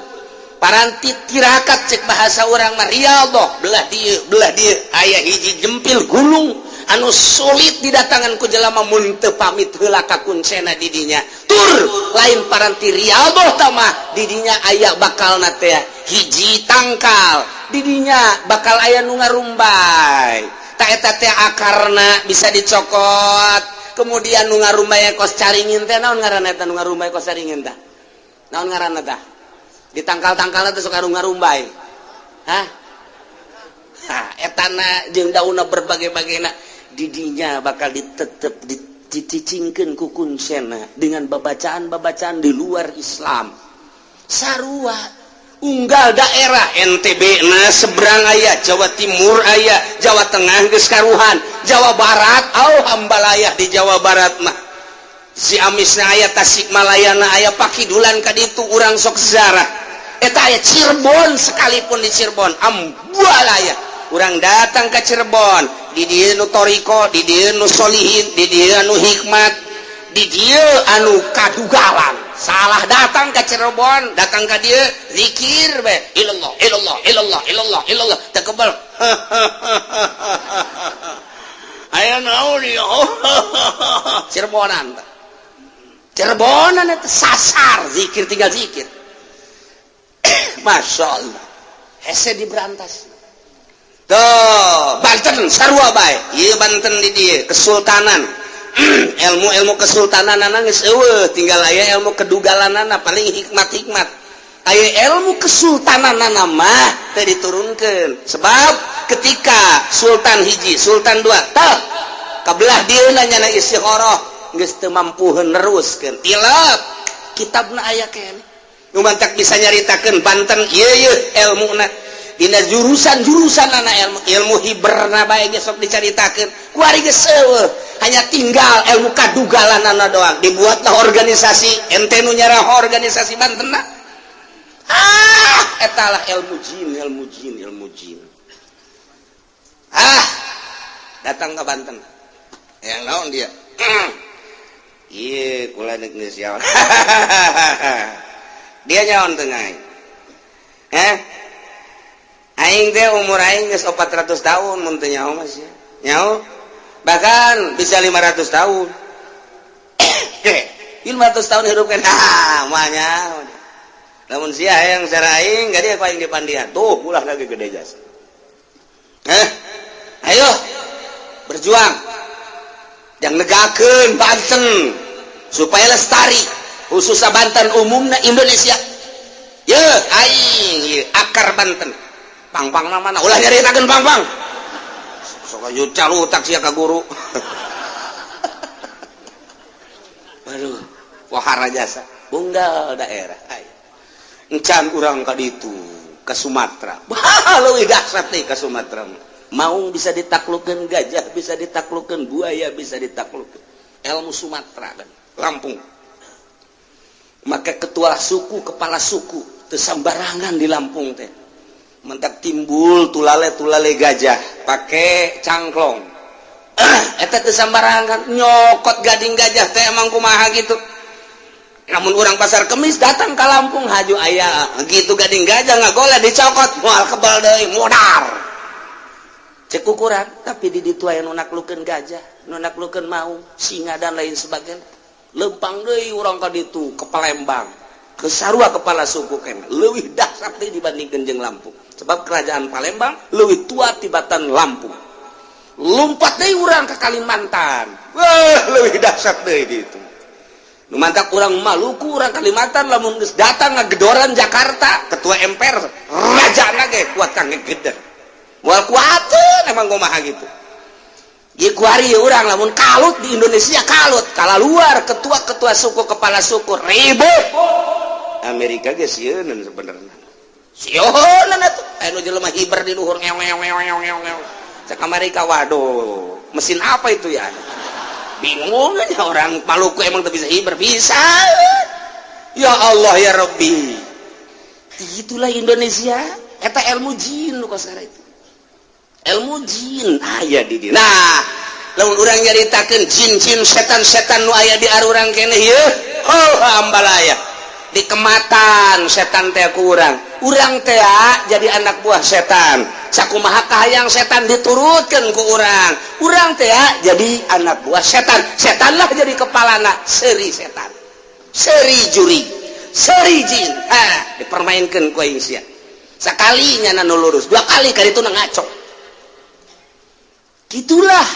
paranti tirakat cek bahasa urang mah Riyadhah belah dieu aya hiji jempil gunung anu sulit didatangan ku jelema mun teu pamit heula ka kuncena di dinya tur lain paranti Riyadhah tah mah di dinya aya bakalna teh hiji tangkal di dinya bakal aya nu ngarumbai eta teh akarna bisa dicokot kemudian nu ngarumbai kos caringin teh naon ngaranna eta nu ngarumbai kos caringin teh naon ngaranna teh di tangkal-tangkalna teh sok ngarumbai hah etana jeung daunna berbagai-bagena didinya bakal ditetep dicicingkeun ku kuncena dengan babacaan-babacaan di luar Islam. Sarua unggal daerah NTB na seberang aya, Jawa Timur aya, Jawa Tengah geus karuhan, Jawa Barat hambalayah di Jawa Barat mah si amisna aya, Tasikmalayana aya, Pakidulan ka ditu urang sok zarah eta aya, Cirebon sekalipun di Cirebon ambualaya urang datang ke Cirebon di dieu nu toriko, di dieu nu solihin, di dieu anu hikmat, di dieu anu kadugalan. Salah datang ke Cirebon, datang ke dia zikir be ilallah ilallah ilallah ilallah ilallah takbal aya naon ya Cirebonan itu sasar zikir tinggal zikir Masya Allah hese diberantas tuh Banten sarua bae ieu Banten di dia kesultanan ilmu kesultanan geus eueuh tinggal aya ilmu kedugalanana paling hikmat aya ilmu kesultanan mah teu diturunkeun sebab ketika sultan hiji sultan dua tah kabelah dieuna nyana istikharah geus teu mampuheun neruskeun tilap kitabna aya keneh nu mantak bisa nyaritakeun Banten ieu ilmuna dina jurusan anak ilmu hiberna bae geus sok dicaritakeun kuari geus eueuh hanya tinggal ilmu kadugalanana doang dibuatlah organisasi ente nu nyarah organisasi Banten etalah ilmu jin datang ke Banten yang naon dia iya kula neuk geus yaon dia nyaon teu ngai aing teh umur aing geus 400 tahun mun teu nyaho mas ya nyaho bahkan bisa 500 tahun 500 tahun hidup kan mahnya namun sia yang secara aing gak dia ku aing dipandian tuh ulah lagi gede jasa ayo berjuang yang negakeun Banten supaya lestari khususnya Banten umumna Indonesia ye aing akar Banten pang-pang mana ulah nyaritakeun pang-pang sok aja calutak sia ka guru aduh wahara jasa unggal daerah encan urang ka ditu ke Sumatera leuwih dahsyat teh ka Sumatera maung bisa ditaklukkeun gajah bisa ditaklukkeun buaya bisa ditaklukkeun ilmu Sumatera kan Lampung maka ketua suku kepala suku teu sambarangan di Lampung teh mentak timbul tulale gajah pakai cangklong eta teu sambarangan nyokot gading gajah teh emang kumaha gitu namun orang pasar Kemis datang ke Lampung haju aya gitu gading gajah ngagoleh dicokot moal kebal deui modar cek ukuran tapi di ditu aya nu naklukeun gajah nu naklukeun maung singa dan lain sebagainya lempang deui urang ka ditu ke Palembang ke sarua kepala suku kene leuwih dahsyat deui dibandingkeun jeung Lampung sebab kerajaan Palembang lebih tua tibatan Lampung lompat deui urang ke Kalimantan wah lebih dahsyat deui di itu nu mantak urang Maluku urang Kalimantan lamun geus datang ngagedoran Jakarta ketua MPR rajana ge kuat kang ngegeder moal kuateun emang kumaha gitu ieu kuari urang lamun kalut di Indonesia kalut kala luar ketua suku kepala suku ribut Amerika ge sieun sebenarnya sionan atuh anu jelema hiber di luhur ngew cek Amerika waduh mesin apa itu ya bingung aja orang Maluku emang tuh bisa hiber bisa ya Allah ya Rabbi itulah Indonesia eta ilmu jin lu kasara itu ilmu jin aya di dieu nah lamun urang nyaritakeun jin-jin setan-setan nu aya di arurang keneh ieu ambalaya di kematan setan teh ku urang teh jadi anak buah setan sakumaha kahayang setan diturutkeun ku urang teh jadi anak buah setanlah jadi kepalana seri setan seri juri seri jin dipermainkeun ku aing sia sakali nyana nu lurus dua kali ka ditu ngaco gitulah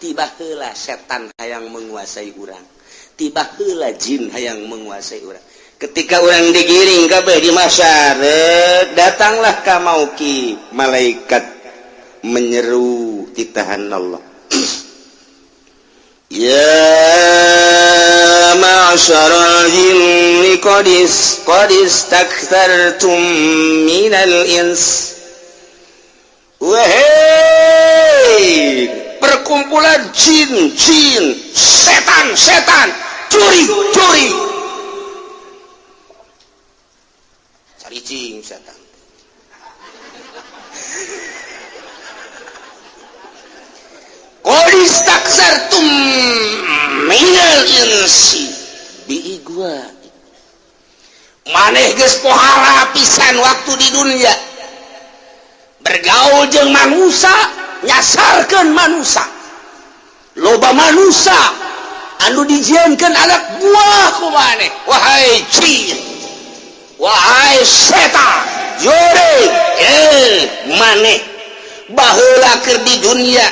tiba heula setan hayang menguasai urang tiba heula jin hayang menguasai urang ketika urang digiring kabeh di masyarakat datanglah ka mauki malaikat menyeru titahan Allah ya ma'syaral jinni qad istakthartum minal ins. Wahai perkumpulan jin, setan, curi. Cari cing setan. Qad istakthartum minal insi biigwa. Maneh geus pohara pisan waktu di dunia. Bergaul jeung manusia, nyasarkeun manusia. Loba manusia anu dijieunkeun anak buah ku maneh. Wahai jin, wahai setan, jurig, maneh baheula keur di dunia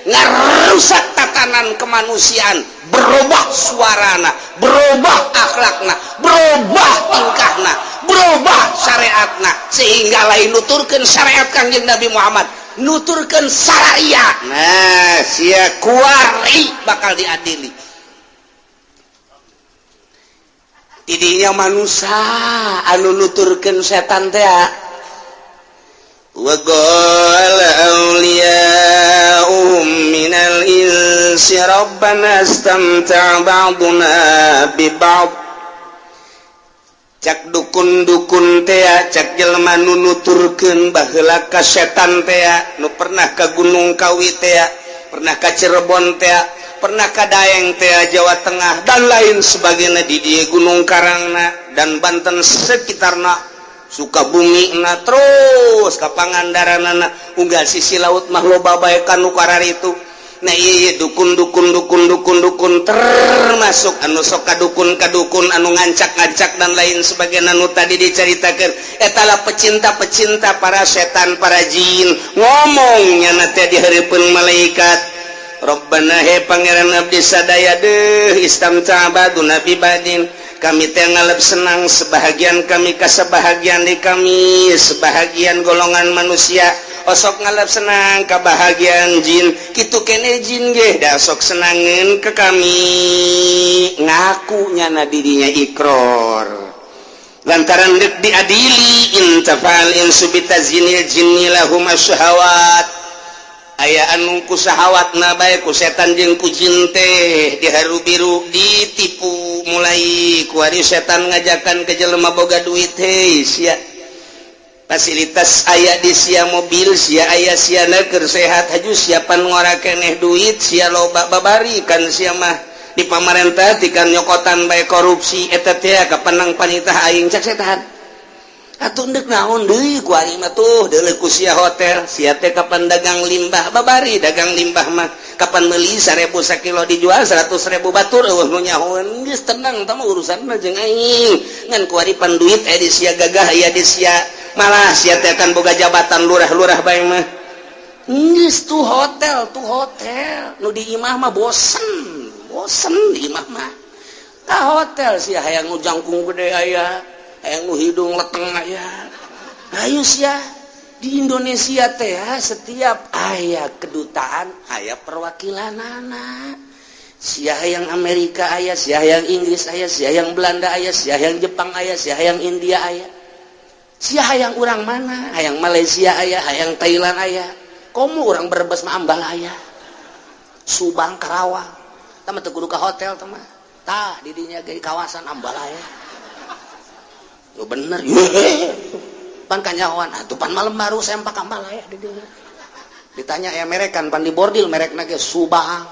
ngarusak tatanan kemanusiaan, berubah suarana, berubah akhlakna, berubah tingkahna, berubah syariatna, sehingga lain nuturkeun syariat Kangjeng Nabi Muhammad, nuturkeun syariat. Nah, sia kuari bakal diadili. Tidinya manusia anu nuturkeun setan teh wa qala awliya'uhum minal insi rabbana istamta'a ba'duna bi ba'd. Cak dukun-dukun teh cak jelema nu nuturkeun baheula ka setan teh nu pernah ka Gunung Kawi teh, pernah ka Cirebon teh, pernah ka Daeng teh Jawa Tengah dan lain sebagainya di dieu Gunung Karangna dan Banten sekitarna, Sukabumi na terus ka Pangandaranana unggal sisi laut mah loba bae kanu kararitu. Nah iya dukun termasuk anu sok kadukun anu ngancak dan lain sebagainya anu tadi diceritakeun etalah pecinta para setan para jin ngomongnya nanti di hareupeun malaikat. Rabbana he pangeran abdi sadaya deuh istamta baduna bi badin, kami teh ngalep senang sebahagian kami ka sebahagian di kami, sebahagian golongan manusia osok ngalep senang ka bahagian jin, kitu kene jin ge da sok senangeun ke kami, ngaku nyana dirinya ikrar lantaran deuk diadili intafal insubita zinil jinni lahum asyahawat. Aya anu ku sahawatna bae ku setan jeung ku jin teh diharu-biru ditipu mulai ku ari setan ngajakan ke jelema boga duit hei sia fasilitas aya di sia mobil sia aya siana keur sehat haju siapan ngora keneh duit sia loba babari kan sia mah di pamarentah tikan nyokotan bae korupsi eta teh kapenang panitah aing cak setan. Atuh deuk naon deui ku ari mah tuh deuleuh ku sia hotel sia teh kapan dagang limbah babari dagang limbah mah kapan meuli 1000 sakilo dijual 100.000 batur eueuh nu nyahoeun geus tenang tah mah urusanna jeung aing ngan ku ari pan duit aya di sia gagah aya di sia malah sia teh kan boga jabatan lurah-lurah bae mah geus tuh hotel nu di imah mah bosen di imah mah ka hotel sia hayang nu jangkung gede aya yang hidung leteng aya. Ayo sia di Indonesia teh setiap aya kedutaan aya perwakilanana. Sia yang Amerika aya, sia yang Inggris aya, sia yang Belanda aya, sia yang Jepang aya, sia yang India aya. Sia yang urang mana? Hayang Malaysia aya, hayang Thailand aya. Komo urang Brebes mah ambal aya. Subang Karawang. Tah mah teu kudu ka hotel tah mah. Tah di dinya ge kawasan ambal aya. Yo bener, pan kanyawan, atuh pan malam baru sempak ambal aya di dieu. Ditanya ya merekan pan di bordil merekna ge Subang,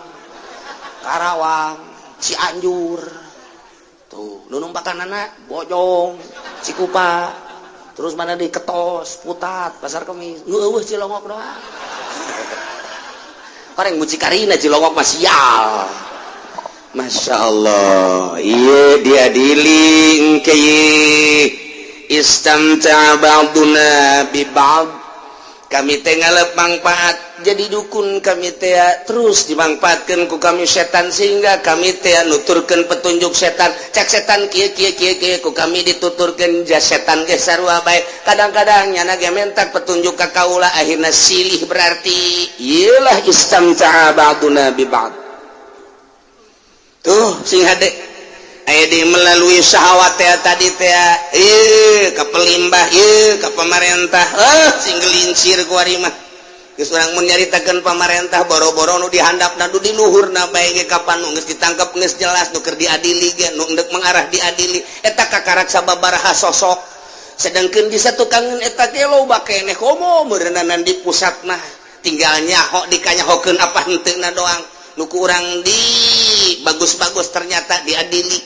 Karawang, Cianjur. Tuh, nu numpakanana Bojong, Cikupa, terus mana di Ketos, Putat, Pasar Kemis. Nu eueuh Cilongok doang. Kareng mucikarina Cilongok mah sial. Masya Allah, iya diadili engke istamta ba'duna bi ba'd. Kami teh ngalep mangpaat jadi dukun kami teh terus dimangpaatkeun ku kami setan sehingga kami teh nuturkeun petunjuk setan. Cak setan kieu ku kami dituturkeun jas setan ge sarua bae. Kadang-kadang nyana ge mentak petunjuk ka kaula akhirna silih berarti ieulah istamta ba'duna bi ba'd. tuh sing hade aya di melalui syahwat tadi ke pelimbah ke pemerintah sing gelincir ku ari mah geus urang mun nyaritakeun pemerintah boro-boro nu dihandap nu di luhurna bae ge kapan nu geus ditangkep geus jelas nu keur diadili ge nu endek mengarah diadili eta kakarak sababaraha sosok sedangkeun di satukangeun eta ge loba keneh komo meureunana di pusatna tinggal nyaho dikanyahokeun apa henteuna doang nu kurang di bagus-bagus ternyata diadili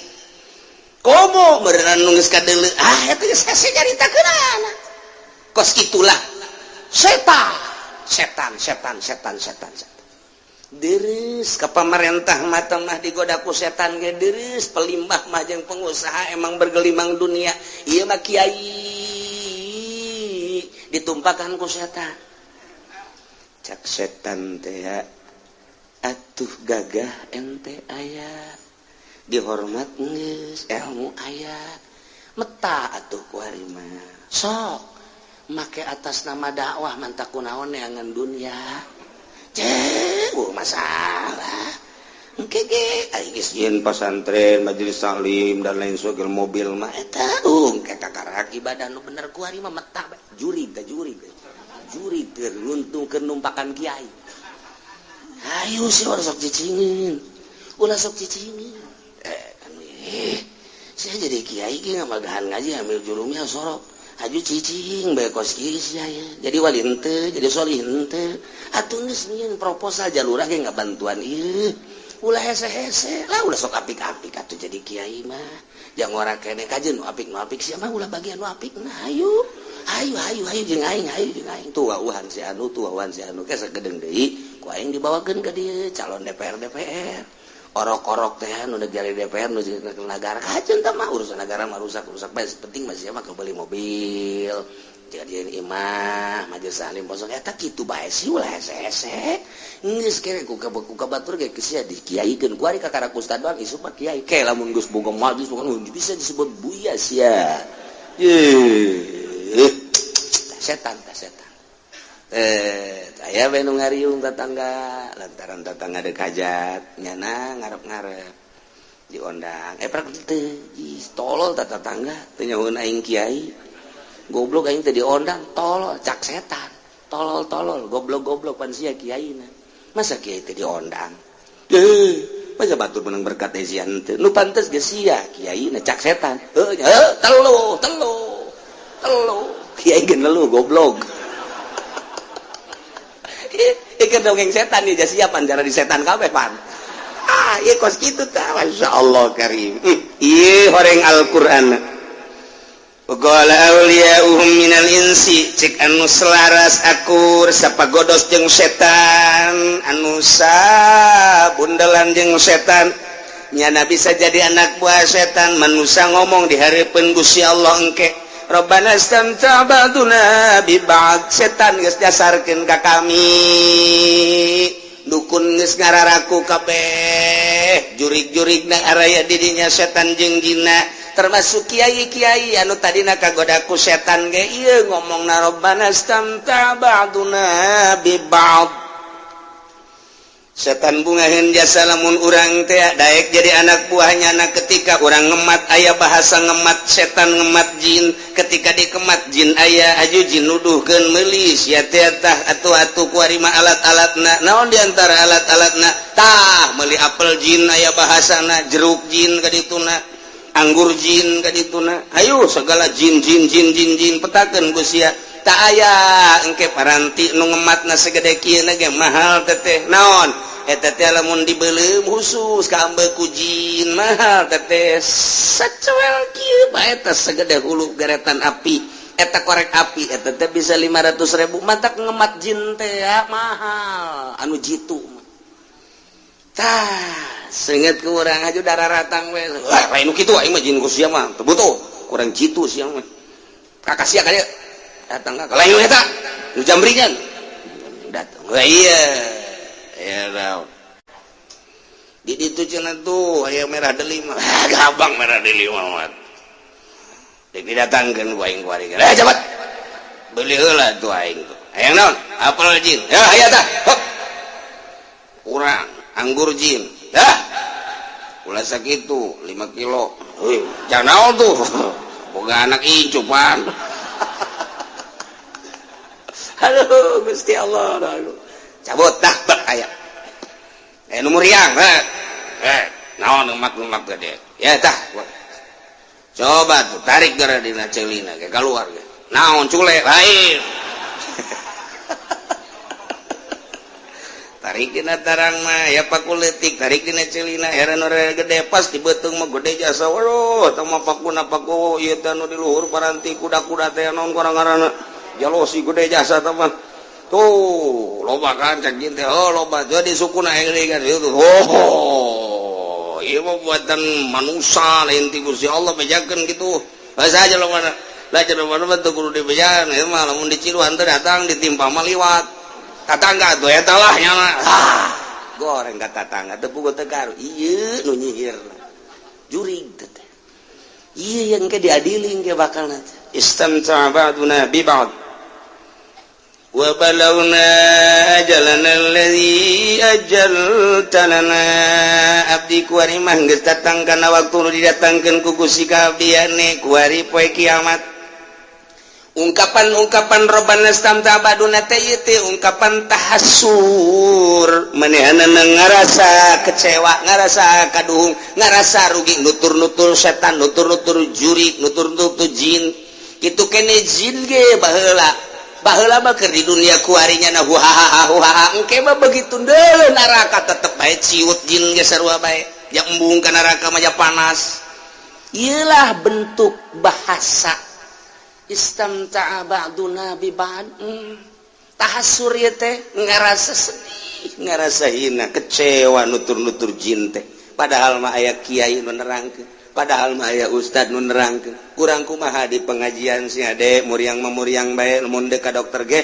komo meureunana nu geus kadeuleu eta geus hese nyaritakeun kos itulah setan deres ke pemerintah mata mah digoda ku setan ge deres pelimbah mah jeung pengusaha emang bergelimang dunia ieu mah kiai ditumpakan ku setan cak setan teh atuh gagah ente aya dihormat geus ilmu aya meta atuh ku ari mah sok make atas nama dakwah mantak kunaon neangan dunia masalah engke ge ari geus yen pasantren majelis taklim dan lain sebagainya mobil mah eta engke kakarak ibadah nu bener ku ari mah meta juri keur nguntungkeun numpakan kiai ayo sih ulah sok cicingin saya jadi kiai ge ngamagahan ngaji ambil jurumnya sorok aju cicing bae kos kieu sia jadi wali henteu jadi solih henteu atuh geus nyieun proposal jalurah ge ngabantuan ieu ulah hese-hese lah ulah sok apik-apik atuh jadi kiai mah jang ora keneh kajeun nu apik sia mah ulah bagian nu apik nah ayo jeung aing tuh wauhan si anu ke sagedeng deui ku aing dibawakeun ka dieu calon DPR orok-orok teh nu dari DPR nu ke negara kajen tah mah urusan negara mah rusak bae penting mah sia mah beli mobil jadian imah majelis salim posong eta kitu bae sih ulah hese-hese geus kere ku kabatur ge sia dikiaikeun ku ari kakara ustad doang isu mah kiai ke lamun geus boga majelis bukan bisa disebut buya sia setan aya bae nu ngariung tetangga lantaran tetangga deuk hajat nyana ngarep-ngarep diondang prak teu tolol tetangga teu nyahoeun aing kiai goblok aing teh diondang tolol cak setan tolol goblok pan sia kiaina masa kiai teh diondang masa batur menang berkat esian teh nu pantes ge sia kiaina cak setan telu kiai ge lelu goblok ikan dongeng setan ya siapan cara di setan kabeh pan iya kos gitu tah masyaallah karim iya horeng Al-Qur'an qala awliya'uhum minal insi cek anu selaras akur sapagodos jeung setan anu sabundelan jeung setan nyana bisa jadi anak buah setan manusia ngomong di hareupeun Gusti Allah engke Rabbana istamta ba'duna bi ba'd setan geus dasarkeun ka kami dukun geus ngararaku kabeh jurig-jurigna araya didinya setan jeung jinna termasuk kiai-kiai anu tadina kagoda ku setan ge ieu ngomongna Rabbana istamta ba'duna bi ba'd setan bungaheun jasa lamun urang teh daek jadi anak buahnya na ketika urang ngemat aya bahasa ngemat setan ngemat jin ketika dikemat jin aya aju jin nuduhkeun meulis ya teh tah atuh-atuh ku ari mah alat-alatna naon diantara alat-alatna tah meuli apel jin aya bahasana jeruk jin kadituna anggur jin kadituna hayu segala jin petakeun ku sia tak aya engke paranti nu ngematna segede kieu na ge mahal teteh naon eta teh lamun dibeuleum khusus ka ambeku jin mahal teteh sacuel kieu bae eta segede hulu garetan api eta korek api eta teh bisa 500.000 matak ngemat jin teh mahal anu jitu tah seungeut ku urang aju dararatang we lain nu kitu aing mah jin ku sia mah teu butuh kurang jitu sia mah kakasia ka dieu datang ka lain eta nu jambringan datang iya ya raw di ditu cenah tuh aya merah delima gabang merah delima mah didatangkeun ku aing ku ari cepet beuli heula tuh aing tuh hayang naon apel jin ya aya tah urang anggur jin ulah sakitu 5 kilo jangan tuh boga anak incupan aduh Gusti Allah aduh cabut dah bak aya nomor yang naon lemak gede ya tah coba tuh tarik gara dina celina ke keluar ge naon culek lain tarik dina tarang mah ya pakuletik tarik dina celina heran ore gede pas di beuteung mah gede jasa waduh tah mah pakuna paku ieu teh anu di luhur paranti kuda-kuda teh naon ngaranna jalosi gede jasa teh mah tuh loba kan cak jin teh loba jadi sukuna engri kan itu ieu mah buatan manusia lain ti Gusti Allah bejakeun kitu bahasa aja lo mana belajar mana mah teu kudu dibejakeun ieu mah lamun di Ciluan teh datang ditimpa mah liwat tatangga tuh eta lah nyana goreng ka tatangga teu puguh teu garu ieu nu nyihirna jurig teh ieu yang ke diadili engke bakalna istamta ba'duna bi ba'd wa balawna ajalana alladzi ajalta lana abdi kuari mah geus datang kana waktu nu didatangkeun ku Gusti kabiyane kuari poe kiamat ungkapan Rabbana istamta ba'duna teh ungkapan tahassur manehna ngarasa kecewa ngarasa kaduhung ngarasa rugi nutur-nutur setan nutur-nutur jurig nutur-nutur jin kitu kene jin ge baheula mah keur di dunia kuarinya na huhaha engke mah begitu deuleu neraka tetep bae ciut jin ge sarua bae yang embung ka neraka mah panas ieulah bentuk bahasa istamta'a ba'duna bi ba'd tahassur ieu teh ngarasa sedih ngarasa hina kecewa nutur-nutur jin teh padahal mah aya kiai nu nerangkeun padahal mah aya ustad nu nerangkeun kurang kumaha di pengajian si ade muriang bae lamun deuk ka dokter ge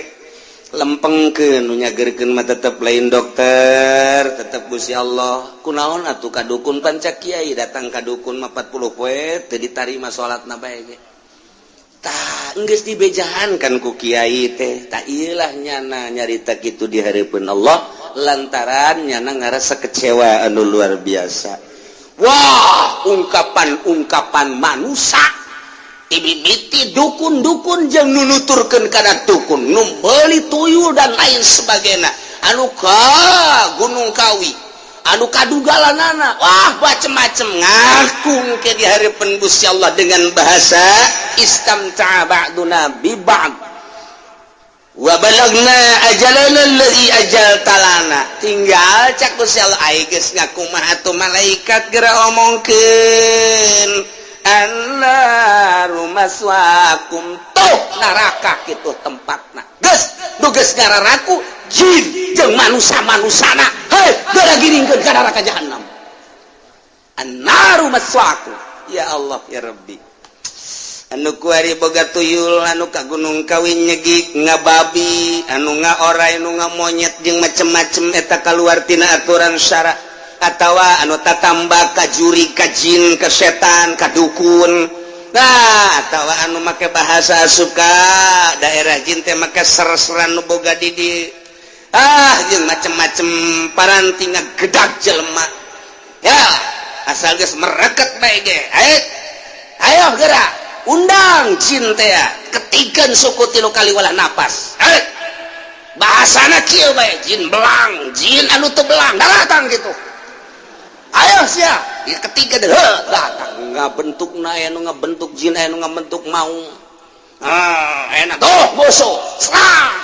lempengkeun nu nyageurkeun mah tetep lain dokter tetep Gusti Allah kunaon atuh ka dukun panca kiai datang ka dukun mah 40 poe teu ditarima salatna bae ge tah geus dibejahan kan ku kiai teh tah ieulah nyana nyarita kitu di hareupeun Allah lantaran nyana ngarasa kecewa anu luar biasa. Wah, ungkapan manusia ibibiti dukun-dukun jeung nunuturkeun kana dukun nu beuli tuyul dan lain sebagainya anu ka Gunung Kawi anu kadugalanana wah macem-macem ngaku ke di hareupeun Gusti Allah dengan bahasa istamta'a ba'duna bi ba'd wa balagna ajalana alladzi ajalta lana tinggal cak Gusti Allah ai geus ngakumaha atuh malaikat geura omongkeun annaru maswaakum tuh neraka kitu tempatna geus nu geus ngararaku jin jeung manusia-manusana hei geura giringkeun ka neraka jahanam annaru maswaakum ya Allah ya Rabbi anu kuari boga tuyul anu ka Gunung Kawi nyegik ngababi anu ngaorai anu ngamonyet jeung macem-macem eta kaluar tina aturan syara atawa anu tatamba ka juri ka jin ka setan ka dukun nah atawa anu make bahasa suka daerah jin teh make ser-seran nu boga di jeung macem-macem paranti ngagedag jelema ya asal geus mereket bae ge ayo geura undang jin teh ketikeun suku tilu kali walah napas bahasana kieu bae jin belang jin anu teu belang datang gitu ayo sia ieu ketiga deh datang ngabentukna aya nu ngabentuk jin aya nu ngabentuk maung enak tuh boso serang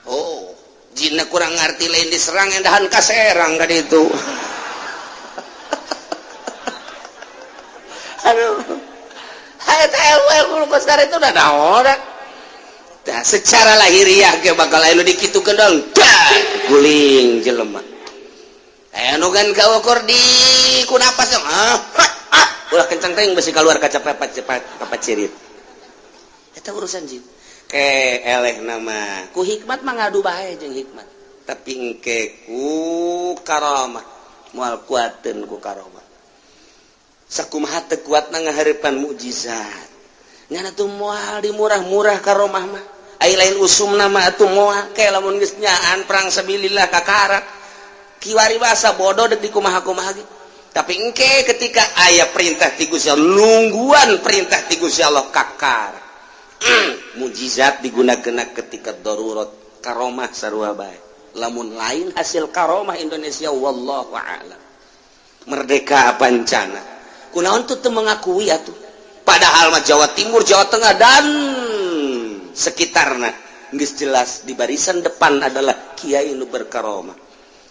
oh jinna kurang ngarti lain diserang endahan kaserang ka ditu aduh itu udah naon nah, secara lahiriah ke bakal anu dikitukeun dong guling jelema anu kan kaukur di kunapas ulah kencang teh besi keluar kaca pacirit eta urusan jin ke eleh nama ku hikmat mah ngadu bae jeung hikmat tapi engke ku karamah moal kuateun ku karamah sakumaha teu kuatna ngahareupan mukjizat nyana tuh moal di murah-murah karomah mah ai lain usumna mah atuh moal ke lamun geus nyaan perang sabilillah kakara kiwari basa bodoh deuk di kumaha-kumaha ge tapi engke ketika aya perintah ti Gusti Allah nungguan perintah ti Gusti Allah kakar mujizat digunakeun ketika darurat karomah sarua bae lamun lain hasil karomah Indonesia wallahu a'lam merdeka pancana kunaon tuh teu mengakui atuh padahal mah Jawa Timur Jawa Tengah dan sekitarna geus jelas di barisan depan adalah kiai nu berkaromah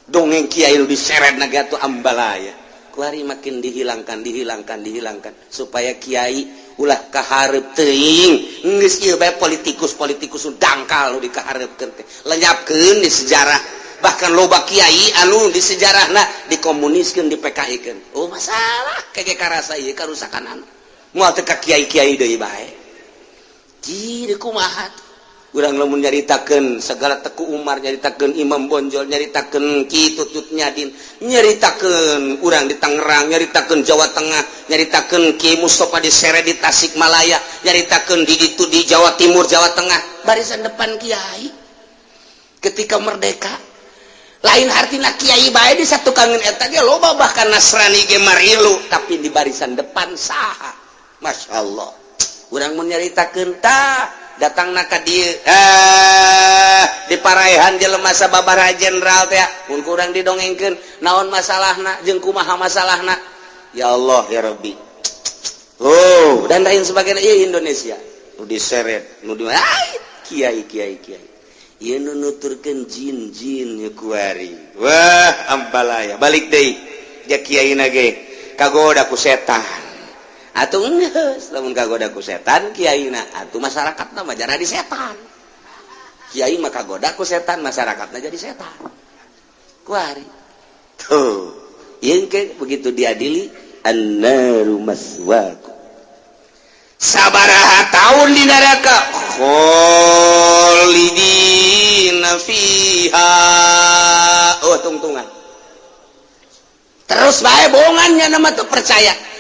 dongeng kiai nu diseret na atuh ambalaya kuari makin dihilangkan supaya kiai ulah kahareup teuing geus ieu bae politikus nu dangkal nu dikahareupeun teh lenyapkeun di sejarah bahkan loba kiai anu di sejarahna dikomuniskeun di PKI-keun oh masalah kege karasa ieu karusakan anu moal teh ka kiai-kiai deui bae jadi kumaha urang lamun nyaritakeun segala Teku Umar nyaritakeun Imam Bonjol nyaritakeun Ki Tutut Nyadin nyaritakeun urang di Tangerang nyaritakeun Jawa Tengah nyaritakeun Ki Mustofa di Sere di Tasikmalaya nyaritakeun di ditu di Jawa Timur Jawa Tengah barisan depan kiai ketika merdeka lain artina kiai bae di satu kangen eta ge loba bahkan Nasrani ge marilu tapi di barisan depan saha Masya Allah urang mun nyaritakeun tah datangna ka dieu di parehan jelema sababaraha jenderal teh mun kurang didongengkeun naon masalahna jeung kumaha masalahna ya Allah ya Rabbi oh dan lain sebagainya ieu Indonesia nu diseret nu di kiai ieu nu nuturkeun jin-jin kuari wah ambalaya balik deui ja kiaina ge kagoda ku setan atuh geus lamun kagoda ku setan kiaina atuh masyarakatna mah jadi setan kiai mah kagoda ku setan masyarakatna jadi setan kuari tuh ieu ke begitu diadili annaru maswaakum sabaraha taun di neraka khalidina fiha oh tungtungan terus bae bohongannya nama tuh percaya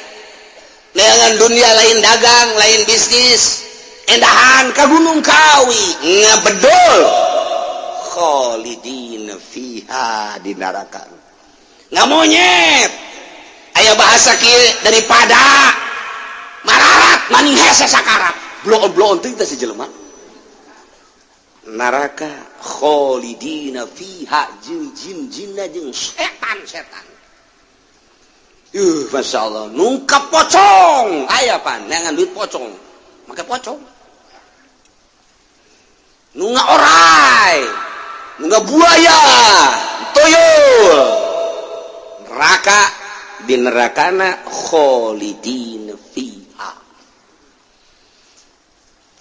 dengan dunia lain dagang lain bisnis endahan ka Gunung Kawi ngabedol khalidina fiha di neraka ngamonyet aya bahasa kieu daripada mararat maning hese sakarat bloon teh si jelema neraka khalidina fiha jeung jin-jinna jeung setan Masya Allah nungkap pocong aya pan neangan duit pocong make pocong nunga orai nunga buaya tuyul neraka di nerakana khalidina fiha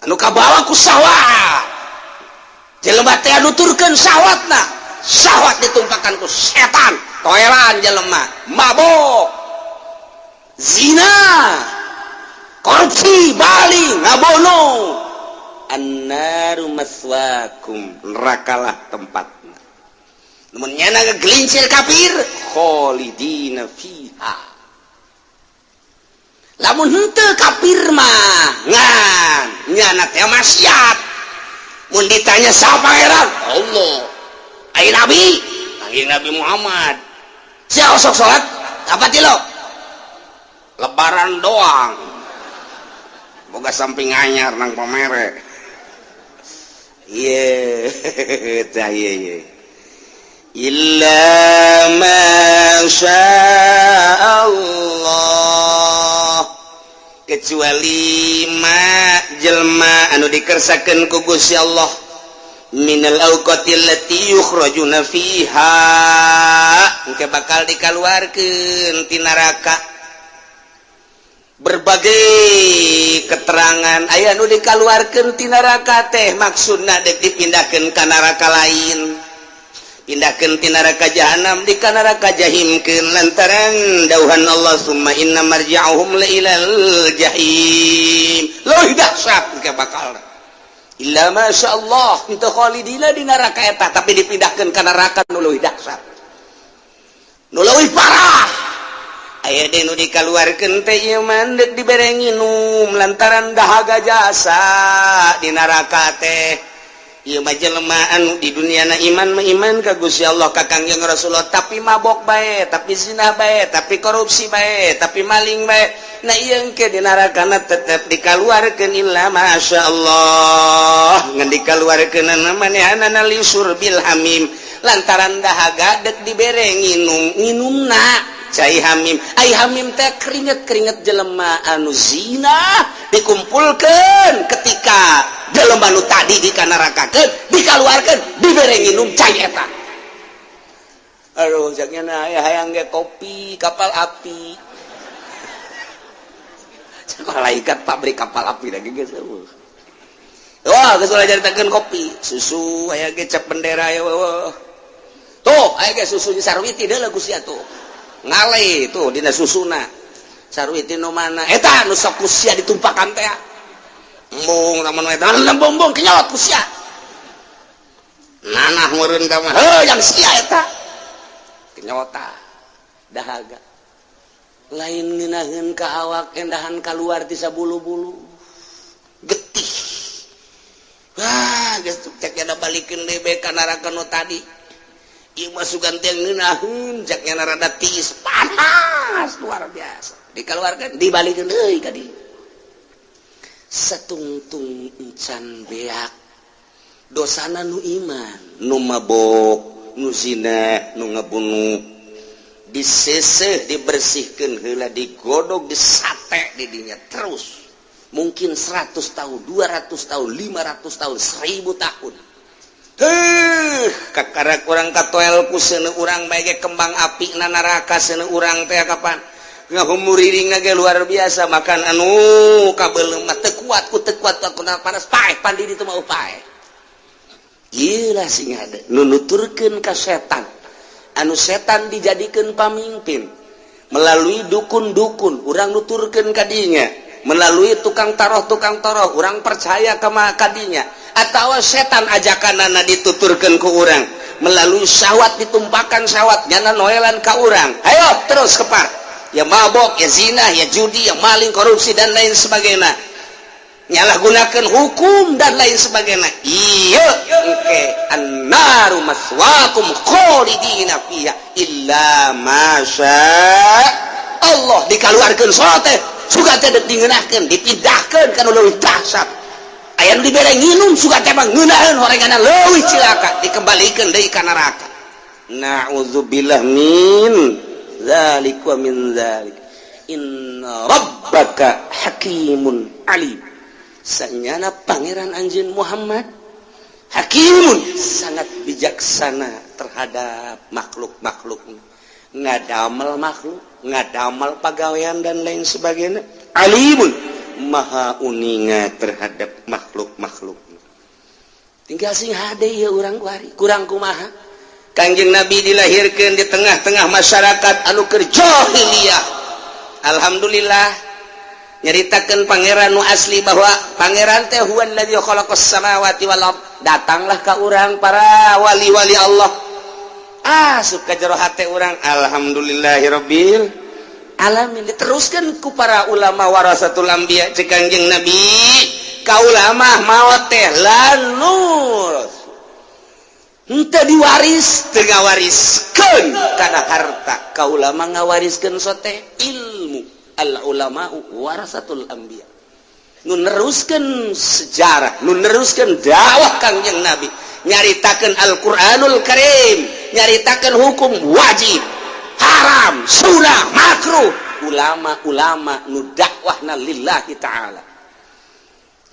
anu kabawa ku sawat jelema teh nuturkeun sawatna sawat ditumpakan ku setan toelan jelema mabok zina korupsi baling ngabono annaru maswaakum nerakalah tempatna namun nyana ngegelincir kafir khalidina fiha lamun henteu kafir mah ngan nyana teh maksiat mun ditanya saha pangeran Allah ai Nabi Muhammad sia sok salat apa ti lo lebaran doang boga samping anyar nang pamere iya illa masya Allah kecuali ma jelma anu dikersakeun ku Gusti Allah minal auqatil lati yukhrajuna fiha engke bakal dikaluarkeun ti neraka berbagai keterangan aya nu dikaluarkeun ti neraka teh maksudna dek dipindahkeun ka neraka lain pindahkeun ti neraka jahanam di ka neraka jahimkeun lantaran dauhan Allah summa inna marji'uhum la ilal jahim leuwih dahsyat ke bakal illa masyaallah itu khalidina di neraka eta tapi dipindahkeun ka neraka nu leuwih dahsyat nu leuwih parah aya denu dikaluarkeun teh ieu mandek diberengi num lantaran dahaga jasa di neraka teh ieu mah jelema anu di dunia na iman ka Gusti Allah ka Kangjeng Rasulullah tapi mabok bae tapi zina bae tapi korupsi bae tapi maling bae nah ieu engke di narakana tetep dikaluarkeun illa masyaallah ngan dikaluarkeun manehna lisur bil hamim lantaran dahaga dek dibere nginumna cai hamim ai hamim teh keringet jelema anu zina dikumpulkeun ketika jelema nu tadi dikanarakakeun dikaluarkeun dibere nginum cai eta aduh jagna hayang ge kopi kapal api malaikat pabrik kapal api lagi geus wah geus ulah jaritakeun kopi susu aya ge cap bendera ya tuh aya ge susu Sarwiti deuleu Gusti atuh ngale tuh dina susuna Sarwiti nu mana eta nu sok kusia ditumpakan teh embung lamun eta lembung kenyot kusia nanah meureun ka mah yang sia eta kenyota dahaga lain ngeunaheun ka awak endahan kaluar ti sabulu-bulu getih wah geus cek ada balikeun deui bae ka neraka nu tadi ieu mah sugan teh ngeunaheun jaknya rada tiis panas luar biasa dikeluarkan dibalikeun deui ka dieu satungtung encan beak dosana nu iman nu mabok nu zina nu ngabunuh diseseh dibersihkeun heula digodog disate di dinya terus mungkin 100 tahun 200 tahun 500 tahun 1000 tahun kakarak urang katoel ku seuneu urang bae ge kembang api na neraka seuneu urang teh kapan ngahumuririna ge luar biasa makan anu kabeuleuh mah teu kuat ku panas paeh pandi ditu mah upae ieu lah sing hade nu nuturkeun ka setan anu setan dijadikeun pamimpin melalui dukun-dukun urang nuturkeun ka dinya melalui tukang toroh urang percaya ka kadinya atawa setan ajakanana dituturkeun ku urang melalui syahwat ditumpakan syahwat nyana noelan ka urang ayo terus kepar ya mabok ya zina ya judi ya maling korupsi dan lain sebagainya nyalahgunakeun hukum dan lain sebagainya iya engke annaru maswaakum khalidina fiha illa masya Allah dikaluarkeun salat teh suga teh dingeunahkeun dipindahkeun kana leuwih dahsyat aya nu dibere nginum suga teh mah ngeunaheun horengana leuwih cilaka dikembalikeun deui ka neraka na'udzubillah min dzalik wa min dzalik inna rabbaka hakimun alim sanyana pangeran anjeun Muhammad hakimun sangat bijaksana terhadap makhluk-makhluk ngadamel makhluk ngadamel pagawean dan lain sebagainya alimun maha uninga terhadap makhluk-makhluk tinggal sing hade ya urang kuari kurang kumaha Kangjeng Nabi dilahirkeun di tengah-tengah masyarakat anu keur jahiliyah alhamdulillah nyaritakeun pangeran nu asli bahwa pangeran teh huwa allazi khalaqas samawati wal ard datanglah ka urang para wali-wali Allah suka jero hate urang alhamdulillahirabbil alamin diteruskan ku para ulama warasatul anbiya cek Kangjeng Nabi ka ulama maot teh lanur henteu diwaris teu ngawariskeun kana harta ka ulama ngawariskeun sote ilmu al ulama warasatul anbiya nu neruskeun sejarah nu neruskeun dakwah Kangjeng Nabi nyaritakeun Al-Qur'anul Karim nyaritakeun hukum wajib haram sunnah makruh ulama-ulama nu dakwahna lillahi ta'ala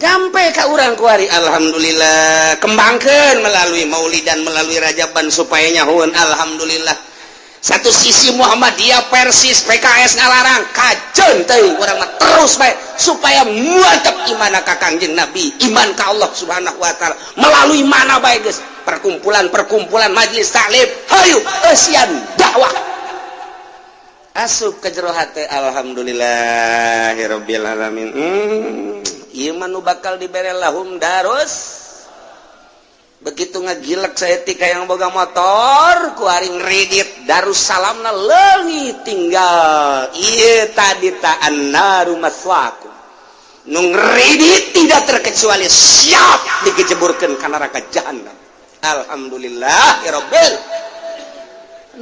sampai ka urang kuari alhamdulillah kembangkeun melalui maulidan melalui rajaban supaya nyahoeun alhamdulillah satu sisi Muhammadiyah Persis PKS ngalarang kajen teuing urang mah terus bae supaya mantep iman ka Kangjeng Nabi iman ka Allah Subhanahu wa taala melalui mana bae geus perkumpulan majelis taklim hayu eusian dakwah asup ka jero hate alhamdulillahirabbil alamin ieu mah nu bakal dibere lahum darus begitu ngagilek saya tika yang boga motor kuari ngredit Darussalamna leungit tinggal ieu tadi ta annaru maswaakum nu ngredit tidak terkecuali kecuali siap dikejeburkan ke neraka jahanam. Alhamdulillah ya Rabbil.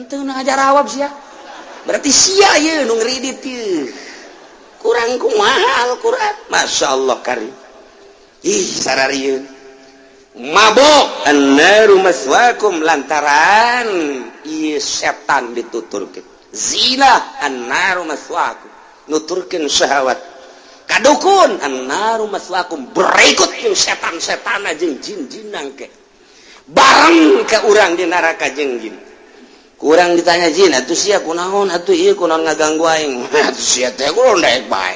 Ente ngajar awab sia. Berarti sia ye nu ngridit ye. Kurang kumaha Al-Qur'an. Masyaallah karim. Ih sararieun. Mabok annaru maswaakum lantaran ieu setan dituturkeun. Zina annaru maswaakum nuturkeun syahwat. Kadukun annaru maswaakum berikut jeung setan-setan jeung jin-jinan ke. Bareng ke urang di neraka jeung jin. Kurang ditanya jin, atuh sia kunaon atuh ieu kunaon ngaganggu aing. Atuh sia teh kunaon daek bae.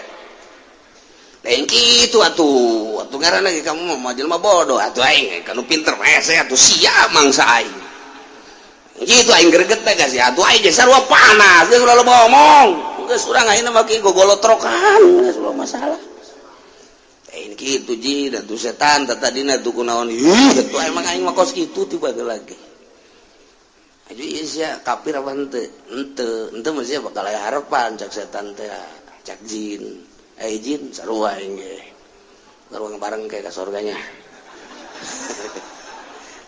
Lain kitu atuh ngaranna ge kamu mah jelema bodoh atuh aing kanu pinter hese atuh sia mangsa aing. Kitu aing greget teh geus atuh aing geus sarua panas geus ulah loba omong. Geus urang ayeuna mah ki gogolotrokan geus ulah masalah. Lain kitu jin atuh setan tadina tuh kunaon ih atuh emang aing mah kos kitu tiba lagi. Aju ieu sia kafir apa henteu? Henteu mah sia bakal aya harapan cak setan teh cak jin. Jin sarua aing ge. Sarua bareng ke surganya.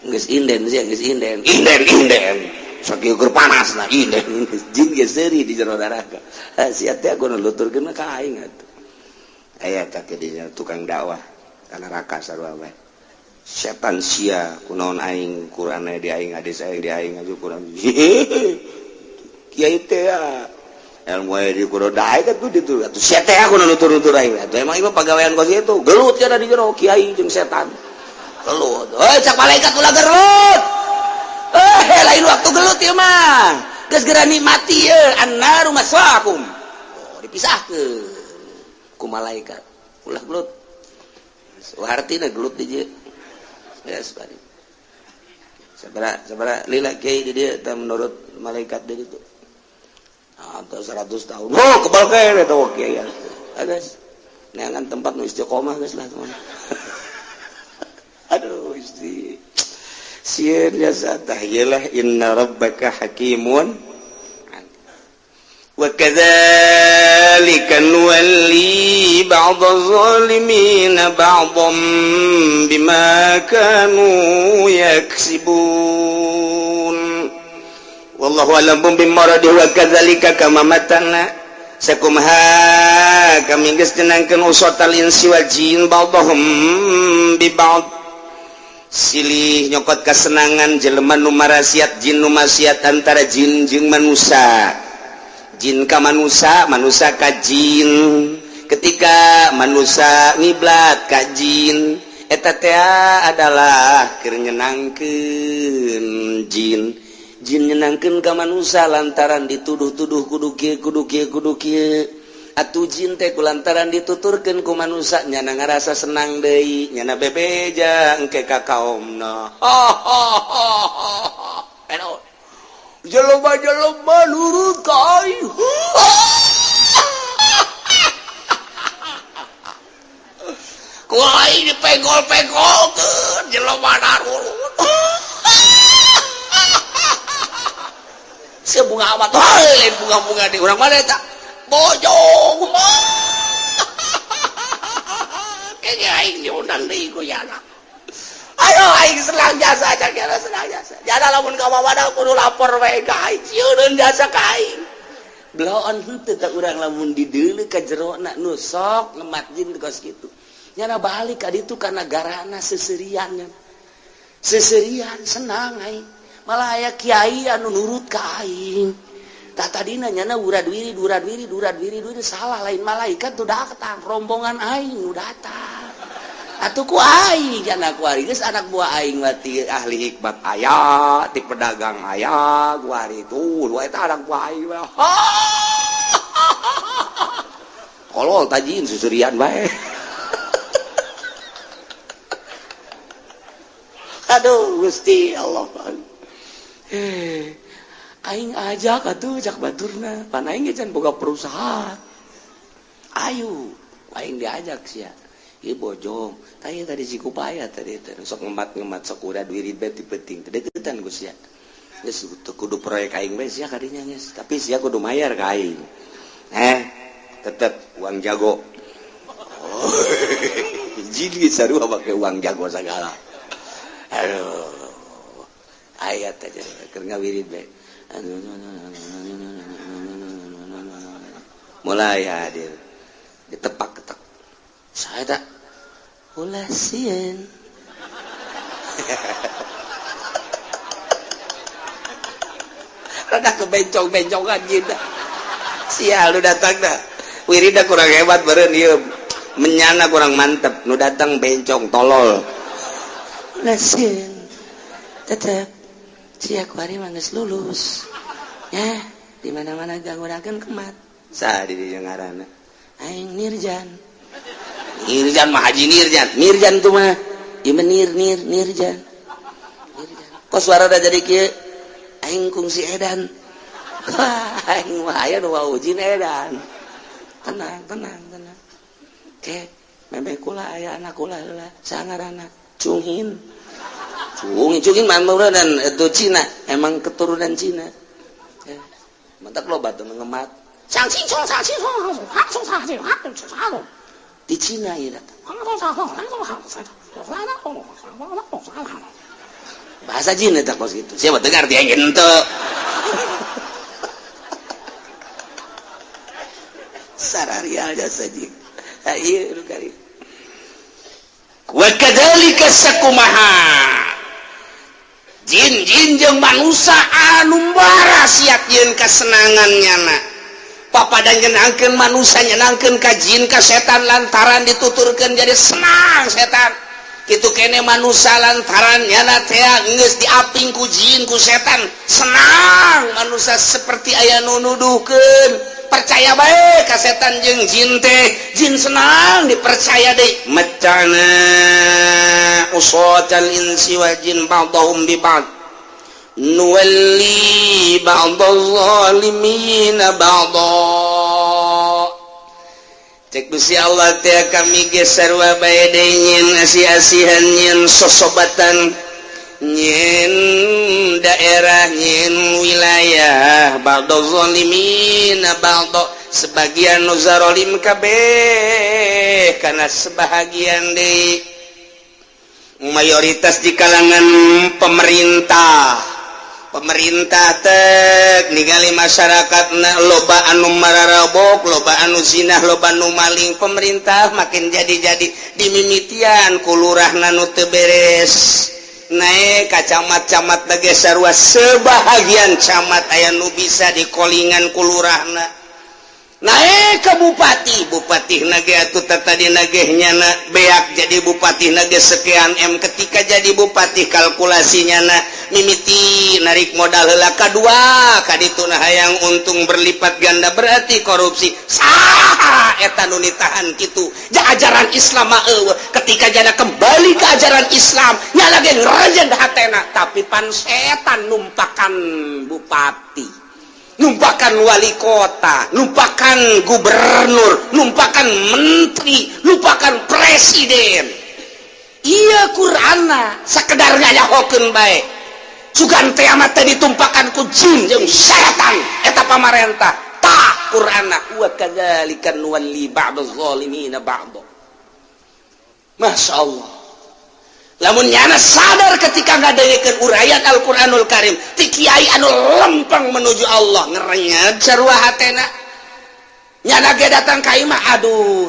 Geus inden sia geus inden. Inden. Sakieu keur panasna inden. Jin ge seuri di jero neraka. Sia teh kudu nuturkeun ka aing atuh. Aya teh dinya tukang dakwah ka neraka sarua bae. Setan sia kunaon aing Qur'an di aing hadis aing di aing aju Qur'an. Kiai teh ilmu di kudu dae atuh ditu atuh sia teh kudu nutur-nutur aing atuh emang ieu pagawean kos itu gelut cenah di jero kiai jeung setan gelut cak malaikat ulah gelut lain waktu gelut ieu mah geus geura nikmati ieu annaru maswaakum dipisahkeun ku malaikat ulah gelut suhartina gelut di dieu yes bari sabaraha lila kiai di dieu teh menurut malaikat di ditu atau 100 tahun. Oh, kebal kere tuh kiai. Guys. Neangan tempat nu istiqomah geus lah teman. Aduh, isti. Sieun jasa tahyalah inna rabbaka hakimun. Wa kadzalika nuwalli ba'dadh zalimin ba'dhum bima kanu yaksibun. Wallahu a'lam bimaradihi wa kadzalika kama matana sakumha kami geus tenangkeun usatal insi wal jin ba'dhum bi ba'd silih nyokot kasenangan jelema nu marasiat jin nu maksiat antara jin jeung manusia jin ka manusia manusia ka jin ketika manusia ngiblat ka jin eta teh adalah keur nyenangkeun jin nyenangkeun ka manusia lantaran dituduh-tuduh kudu kieu atuh jin teh kulantaran dituturkeun ku manusia nyana ngarasa senang deui nyana bebeja engke ka kaumna jelema nurut ka aing ku aing dipegol-pegolkeun jelema nurut sia bunga amat lain bunga-bunga di urang mana eta bojong kayaknya aing diundang deui ku yana ayo aing senang jasa aja kira senang jasa jana lamun ka mamana kudu lapor wae ka aing sieureun jasa ka aing bloon henteu teh urang lamun dideuleu ka jerona nu sok ngemat jin kos kitu nyana balik ka ditu ka nagarana seserian senang aing malah aya kiai anu nurut ka aing tah tadina nyana uradwiri salah lain malaikat tuh datang rombongan aing nu datang atuh ku aing jana ku ari geus anak buah aing mati ahli hikmat aya ti pedagang aya ku ari tuh eta anak buah aing mah kolol tajin susurian bae aduh Gusti Allah aing ajak atuh cak baturna pan aing can boga perusahaan ayo aing diajak sia ieu bojong tanya tadi Cikupaya tadi sok ngemat sok udah duit beti penting deketan Gus ya geus kudu proyek aing bae sia kadinya geus tapi sia kudu mayar ka aing tetep uang jago jin sarua pakai uang jago segala. Aduh. Ayat aja keur ngawirid bae. Mulai hadir. Ditepak-ketek. Saya tak ulah sieun. Rada kebencong-bencongan gitu. Sial lu datang dah. Wirida kurang hebat beureun ieu. Menyana kurang mantep. Nu datang bencong tolol. Ulah sieun. Tetep sia kuari mah geus lulus. Ya, di mana-mana ganggunakeun kemat. Saha di dieu ngaranna? Aing Nirjan. Nirjan mah Haji Nirjan. Nirjan tuh mah ieu Nirjan. Nirjan. Kok suara da jadi kieu? Aing kungsi edan. Aing mah aya nu wawujin edan. Tenang. Ke, meme kula aya anak kula heula. Saha ngaranna? Cunghin. Cunghin mah dan itu Cina. Emang keturunan Cina. Mantap loba tuh ngemat. Di Cina ya datang. Bahasa Cina tak kos gitu. Siapa dengar dia gitu. Sararial jasa jing. Ayo kali. Wa kadzalika sakumaha. Jin jeung manusia anu bara siap yeun kasenangannya na. Papadan nyenangkeun manusia nyenangkeun ka jin ka setan lantaran dituturkeun jadi senang setan. Kitu kene manusia lantaran nyana teh geus diaping ku jin ku setan senang manusia seperti aya nu nuduhkeun percaya bae ka setan jeung jin teh jin senang dipercaya deui macana usatal insi wa jin ba'dhum bi ba'd nuwalli ba'dadh zalimina ba'dha. Cek Gusti Allah teh kami ge sarua bae deui nyin asih-asihan nyin sosobatan nyin daerah nyin wilayah ba'dadh zalimina ba'dha sebagian nu zalim kabeh kana sebahagian deui mayoritas di kalangan pemerintah tek ningali masyarakat loba anu mararabok loba anu zinah loba anu maling pemerintah makin jadi dimimitian ku lurahna nu teu beres naik ka camat-camat lagi sarua sebahagian camat aya nu bisa dikolingan ku lurahna naik ke bupati nage atuh tadi nagehnya na beak jadi bupati nage sekian M ketika jadi bupati kalkulasinya na mimiti narik modal heula kadua kaditu nah hayang untung berlipat ganda berarti korupsi saha eta nu nitahan kitu ja ajaran Islam mah ketika jana kembali ke ajaran Islam nya lagi ngerajan hatena tapi pan setan numpakan bupati numpakan wali kota, numpakan gubernur, numpakan menteri, numpakan presiden. Iya Qur'anna sakedar nyahokeun bae. Sugan teh amat teh ditumpakan ku jin jeung setan eta pamarentah. Tah Qur'anna wa kadzalika nuwalli ba'dadh zalimina ba'd. Masyaallah. Lamun nyana sadar ketika ngadengekeun urayat Al-Qur'anul Karim ti kiai anu lempeng menuju Allah ngerenyet sarua hatena nyana ge datang ka imah aduh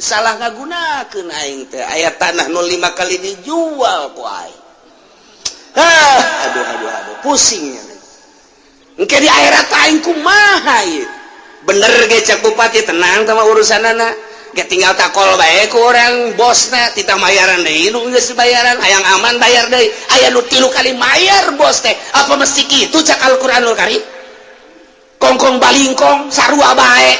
salah ngagunakeun aing teh aya tanah nu 5 kali dijual ku aing aduh pusing engke di akhirat aing kumaha ieu bener ge cek bupati tenang sama urusanana tinggal takol bae ku urang bosna titah mayaran deui nu geus bayaran hayang aman bayar deui aya nu 3 kali mayar bos teh apa mesti kitu cak Al-Qur'anul Karim kongkong balingkong sarua bae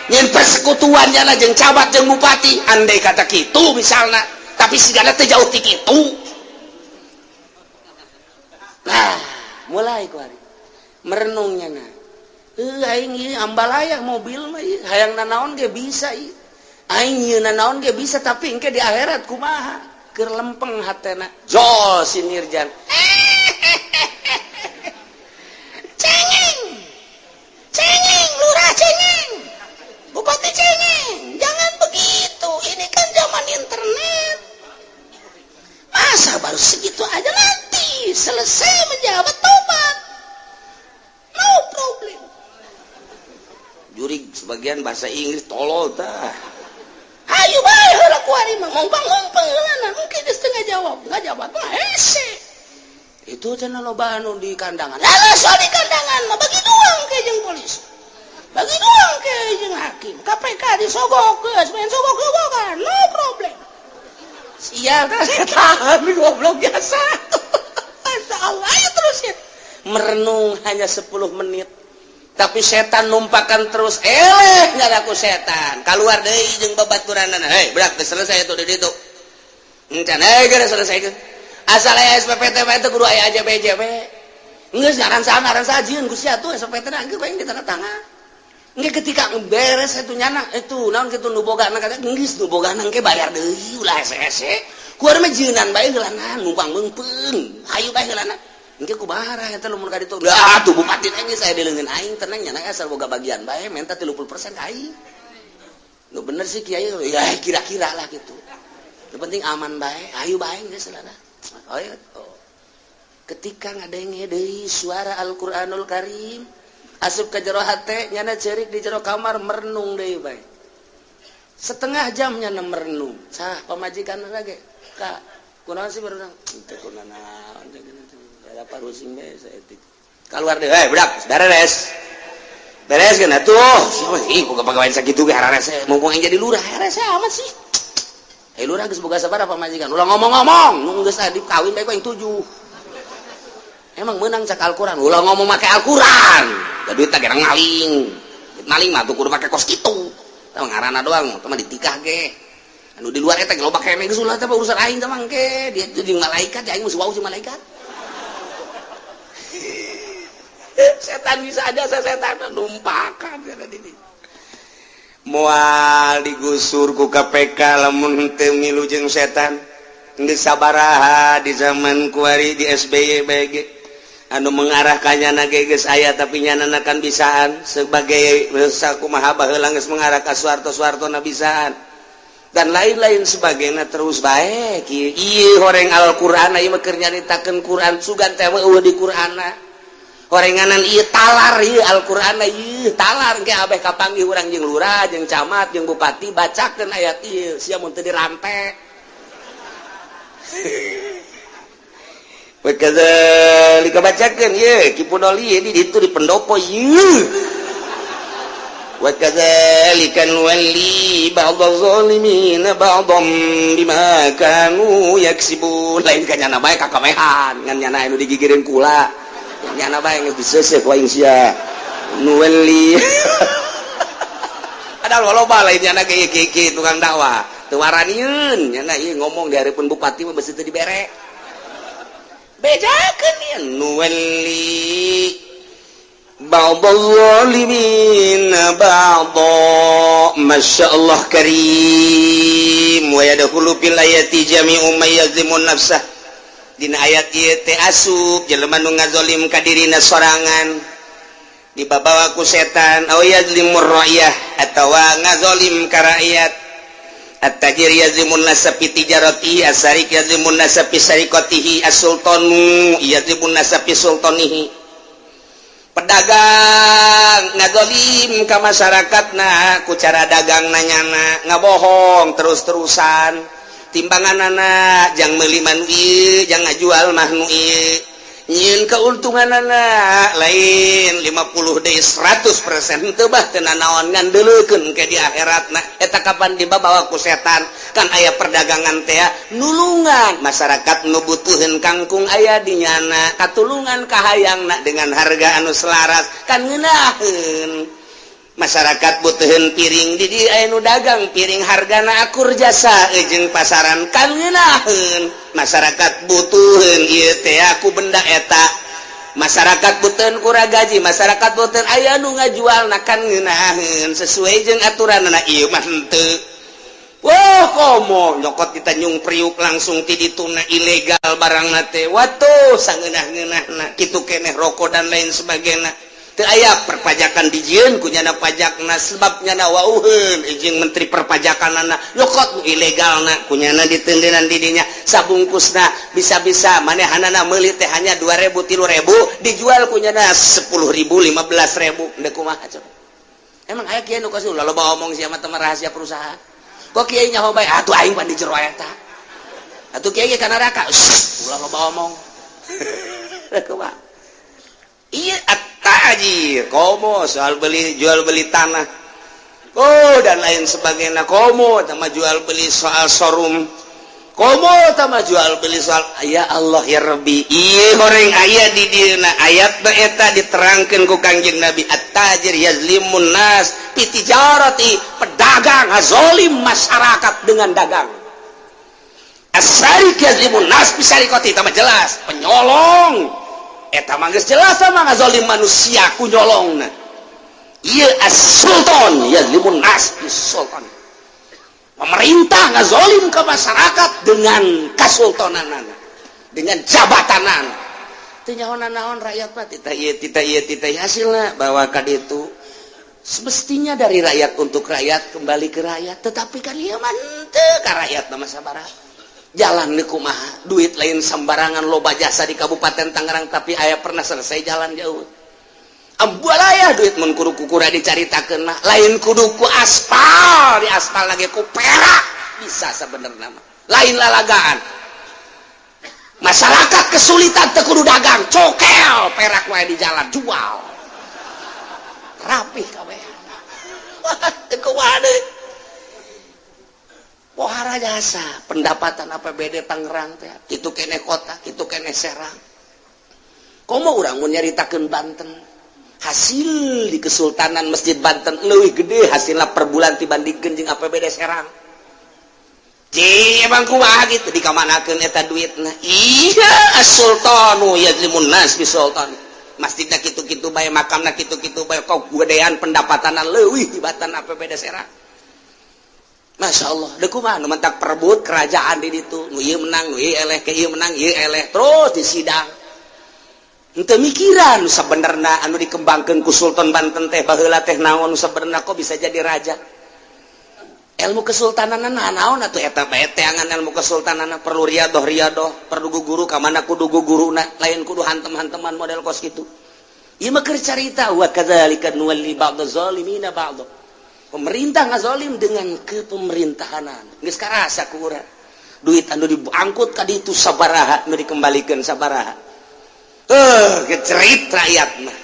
nyen persekutuan nya jeung cabat jeung bupati andai kata kitu misalna tapi sigana teh jauh ti kitu nah mulai ku ari merenungnya na aing ieu ambalaya mobil mah hayang nanaon ge bisa ieu aing yeuna naon ge bisa tapi engke di akhirat kumaha keur lempeng hatena jol si Nirjan cengeng lurah cengeng bupati cengeng jangan begitu begitu. Ini kan zaman internet. Masa baru segitu aja nanti selesai menjawab tobat. No problem. Jurig sebagian bahasa Inggris tolol tah. Ayo bae heula kuari mah ngompang-ngompang heulana engke geus teu ngajawab. Ngajawab mah hese. Itu cenah loba anu di kandangan. Lah soal di kandangan mah bagi doang ke jeung polisi. Bagi doang ke jeung hakim. KPK disogok geus, main sogok-sogokan. No problem. Sial kan setan goblok biasa. Masya Allah, ayo terusin. Merenung hanya 10 menit. Tapi setan numpakan terus. Nyadaku setan. Keluar deui jeung babaturanana. Hei, berak selesai itu di ditu. Encan geus selesai geus. Asal aya SPPT itu kudu aya aja BJB. Geus ngaran sajieun ku sia atuh SPPT na geus bae ditanda tangan. Nggak ketika beres itu nyana itu naon kitu nu bogana kata geus nu bogana engke bayar deui ulah hese-hese kuar mah jeunan bae heulana numpang meungpeung hayu bae heulana engke kumaha eta lamun ka ditu lah tuh bupati geus aya dileungeun aing tenang nyana asal boga bagian bae menta 30% ka aing nu bener sih kiai ya kira-kira lah gitu yang penting aman bae hayu bae geus heulana ketika ngadenge deui suara Al-Qur'anul Karim asup ke jero hate nyana cerik di jero kamar merenung deui bae setengah jam nyana merenung sah pamajikan lagi kak kunaon sih baru teu kunaon ada parusing bae saeutik keluar deui budak beres kan atuh ih boga pagawean sakitu ge harares mumpung aing jadi lurah harares amat sih lurah geus boga sabaraha pamajikan ulah ngomong-ngomong nu geus adi kawin bae ku aing 7 emang menang cak Al-Quran ulah ngomong make Al-Quran da duit teh gerang maling mah tuh kudu make kos kitu tah ngaranna doang teh mah ditikah ge anu di luar eta loba keneh geus ulah teh urusan aing teh mangke dia teh jeung malaikat aing mah wau jeung malaikat setan bisa aja setan numpakan ada di moal digusur ku KPK lamun teu milu jeung setan geus sabaraha di zaman kuari di SBY bae ge anu mengarah ka nyana geus aya tapi nyanana kan bisaan sebagai sakumaha baheula geus mengarah ka suarto-suartona bisaan dan lain-lain sebagainya terus bae kieu ieu horeng Al-Qur'an ieu mah keur nyaritakeun Qur'an sugan teh eueuh di Qur'anna horenganan ieu talar ieu Al-Qur'an ieu talar ge abeh kapanggih urang jeung lurah jeung camat jeung bupati bacakeun ayat ieu sia mun teu dirampe Wakadzalika bacakeun ye Kipudoli di ditu di pendopo ye Wakadzalika nuwalli ba'dadz zalimin ba'dhum bima kanu yaksibun lain ka nyana bae kakamehan ngan nyana anu digigireun kula nyana bae geus diseuseuk ku aing sia nuwalli ada loba lain nyana ge tukang dakwah teu waranieun nyana ieu ngomong di hareupeun bupati mah beus teu dibere bedakeun ieu nuwalli ba'dadz zalimin ba'dha masyaallah karim wa yadkhulu fil ayati jami'u may yazimun nafsah dina ayat ieu teh asup jelema nu ngazolim ka dirina sorangan dibabawa ku setan aw yazlimur ra'iyah atawa ngazolim ka rakyat at-tajir yazimun nasabi tijarati as-sarik yazimun nasabi sarikatihi as-sultanu yazimun nasabi sultanihi pedagang ngazolim ka masyarakatna ku cara dagang nanyana ngabohong terus-terusan timbanganana jang meuli manu ieu jang ngajual mah nu ieu nyin keuntunganana lain 50 deui 100% teu bah teu nanaon ngandeuleukeun ke di akhiratna eta kapan dibawa ku setan kan aya perdagangan teh nulungan masyarakat nu butuheun kangkung aya di nyana katulungan kahayangna dengan harga anu selaras kan ngeunaheun masyarakat butuheun piring di dieu aya nu dagang piring hargana akur jasa jeung pasaran kan ngeunaheun masyarakat butuheun ieu teh aku benda eta masyarakat butuheun kurang gaji masyarakat butuheun aya nu ngajualna kan ngeunaheun sesuai jeung aturanna ieu mah henteu wah komo nyokot kita nyung priuk langsung ti dituna ilegal barangna teh watuh sangeunah-ngeunahna kitu keneh rokok dan lain sebagainya aya perpajakan dijieun kunyana pajakna sebabnya wauheun izin menteri perpajakan anak lokot ilegal na kunyana ditendenan didinya sabungkusna bisa-bisa manehanana meuli teh hanya 2.000 3.000 dijual kunyana 10.000 15.000 ndek kumaha coba emang aya kieu nu kasih loba omong sia mah teh rahasia perusahaan kok kieu nyaho bae atuh aing pan di jero eta atuh kieu ge ka neraka ulah loba omong kumaha iya tajir komo soal jual beli tanah dan lain sebagainya komo sama jual beli soal showroom komo sama jual beli soal ya Allah ya Rabbi iya goreng ayat di dina ayat eta diterangkan ku Kangjeng Nabi at-tajir yazlimun nas pitijarati pedagang zalim masyarakat dengan dagang as-sarik yazlimun nas bisarikati tambah jelas penyolong eta mah geus jelas sama ngazolim manusia ku nyolongna ieu as-sultan yazlimun nas bis-sultan pemerintah ngazolim ke masyarakat dengan kasultananana dengan jabatanana teu nyaho-naon rakyat mah tita ieu hasilna bahwa ka ditu semestinya dari rakyat untuk rakyat kembali ke rakyat tetapi kan ieu mah teu ka rakyat mah sabaraha jalan kumaha duit lain sembarangan loba jasa di Kabupaten Tangerang tapi aya pernah selesai jalan jauh ambualaya duit mun kudu kukura dicaritakeun mah lain kudu ku aspal di aspal lagi ku perak bisa sebenarnya mah lain lalagaan masyarakat kesulitan teu kudu dagang cokel perak wae di jalan jual rapih kawean teu kumaha deui pohara jasa pendapatan APBD Tangerang teh kitu keneh kota kitu keneh Serang komo urang mun nyaritakeun Banten hasil di Kesultanan Masjid Banten leuwih gede hasilna per bulan dibandingkeun jeung APBD Serang emang kumaha gitu dikamanakeun eta duitna iya as-sultanu yazlimun nas bisultan masjidna kitu-kitu bae makamna kitu-kitu bae kok gedean pendapatanna leuwih tibatan APBD Serang Masya Allah, deku mah nu mentak perebut kerajaan di ditu, nu ieu menang, nu ieu eleh, ke ieu menang, ieu eleh, terus disidang. Henteu mikiran nu sabenerna anu dikembangkeun ku Sultan Banten teh baheula teh naon nu sabenerna kok bisa jadi raja. Ilmu kesultananana naon atuh eta bae teh angan ilmu kesultananana perlu riadoh, perlu guru ka mana kudu guruna, lain kudu hantem-hanteman model kos kitu. Ieu mah keur carita wa kadzalika nuwalli ba'daz zalimina ba'd. Pemerintah ngazolim dengan kepemerintahanan geus karasa ku urang duit anu diangkut ka ditu sabaraha anu dikembalikan sabaraha gecerit rakyat mah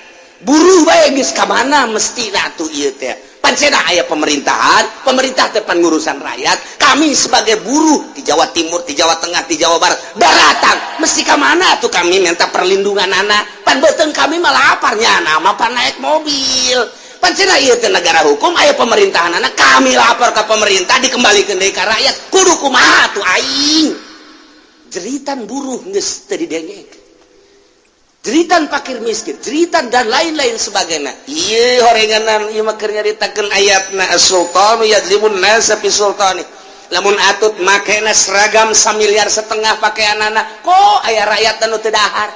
buruh bae geus ka mana mestina atuh ieu teh pancena aya pemerintahan pemerintah teh pan ngurusan rakyat kami sebagai buruh di Jawa Timur di Jawa Tengah di Jawa Barat baratang mesti ka mana atuh kami minta perlindungan anak pan beuteung kami malah aparnya nama pan naik mobil pancena ieu teh negara hukum aya pemerintahan anak kami lapor ke pemerintah dikembalikan deui ka rakyat kudu kumaha tuh aing jeritan buruh geus teu didengek jeritan fakir miskin jeritan dan lain-lain sebagainya ieu horenganan ieu mah keur nyaritakeun ayatna as-sultanu yazlimun nas fi sultani lamun atut makena seragam 1,5 miliar pakaianana kok aya rakyat anu teu dahar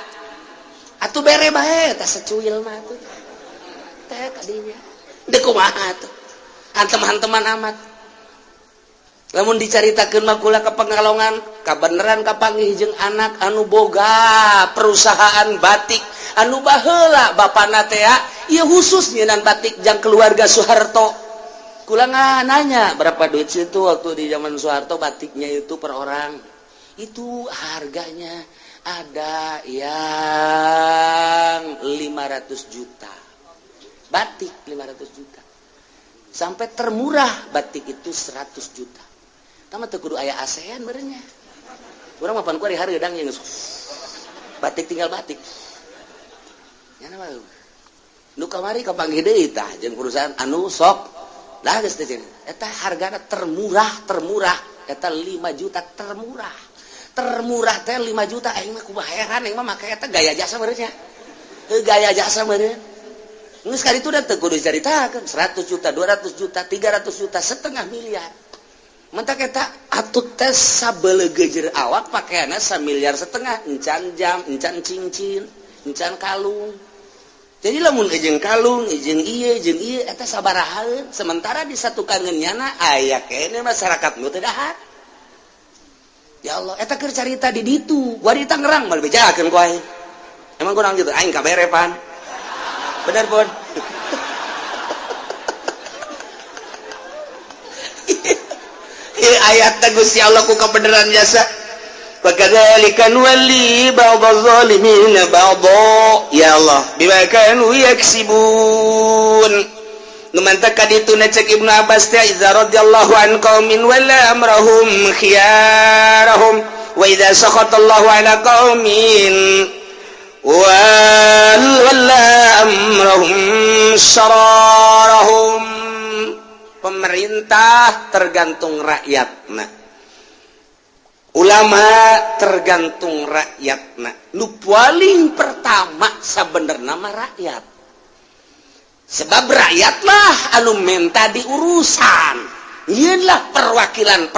atuh bere bae tah secuil mah atuh teh kadinya deuk kumaha tuh hantem-hanteman amat lamun dicaritakeun mah kula ka Pangalongan kabeneran kapanggih jeung anak anu boga perusahaan batik anu baheula bapana teh ieu khusus nyeunan batik jang keluarga Soeharto kula nanya berapa duit situ waktu di zaman Soeharto batiknya itu per orang itu harganya ada yang 500 juta batik 500 juta sampai termurah batik itu 100 juta tama teu kudu aya ASEAN beureunya urang mah pan ku ari hareudeung yang batik tinggal batik nya mah nu kamari kapanggih deui tah jeung perusahaan anu sok lah geus teh eta hargana termurah eta 5 juta termurah teh 5 juta aing mah kumaha heran aing mah make eta gaya jasa beureunya gaya jasa beureunya geus kali itu dan teu kudu dicaritakeun 100 juta 200 juta 300 juta 1,5 miliar mentak eta atuh teh sabeuleugeujeur awak pakaianna 1,5 miliar encan jam encan cincin encan kalung jadi lamun jeung kalung jeung ieu eta sabaraha sementara disatukangeunnyana aya keneh masyarakat nu teu dahar. Ya Allah eta keur carita di ditu gua di Tangerang mal bejakeun ku aing emang kurang gitu aing kabere pan bener pun ayat Gusti Allah ku kebenaran jasa wakadzalika nuwalli ba'dadz zalimin ba'dha ya Allah bima kanu yaksibun numanta kadituna cek Ibnu Abbas teh idza radhiyallahu an qaumin wala amrahum khiyarahum wa idza sakhatallahu ala qaumin wala amrahum syararahum. Pemerintah tergantung rakyatna, ulama tergantung rakyatna. Nu paling pertama sabenerna mah rakyat, sebab rakyatlah anu menta diurusan. Ieunlah perwakilan.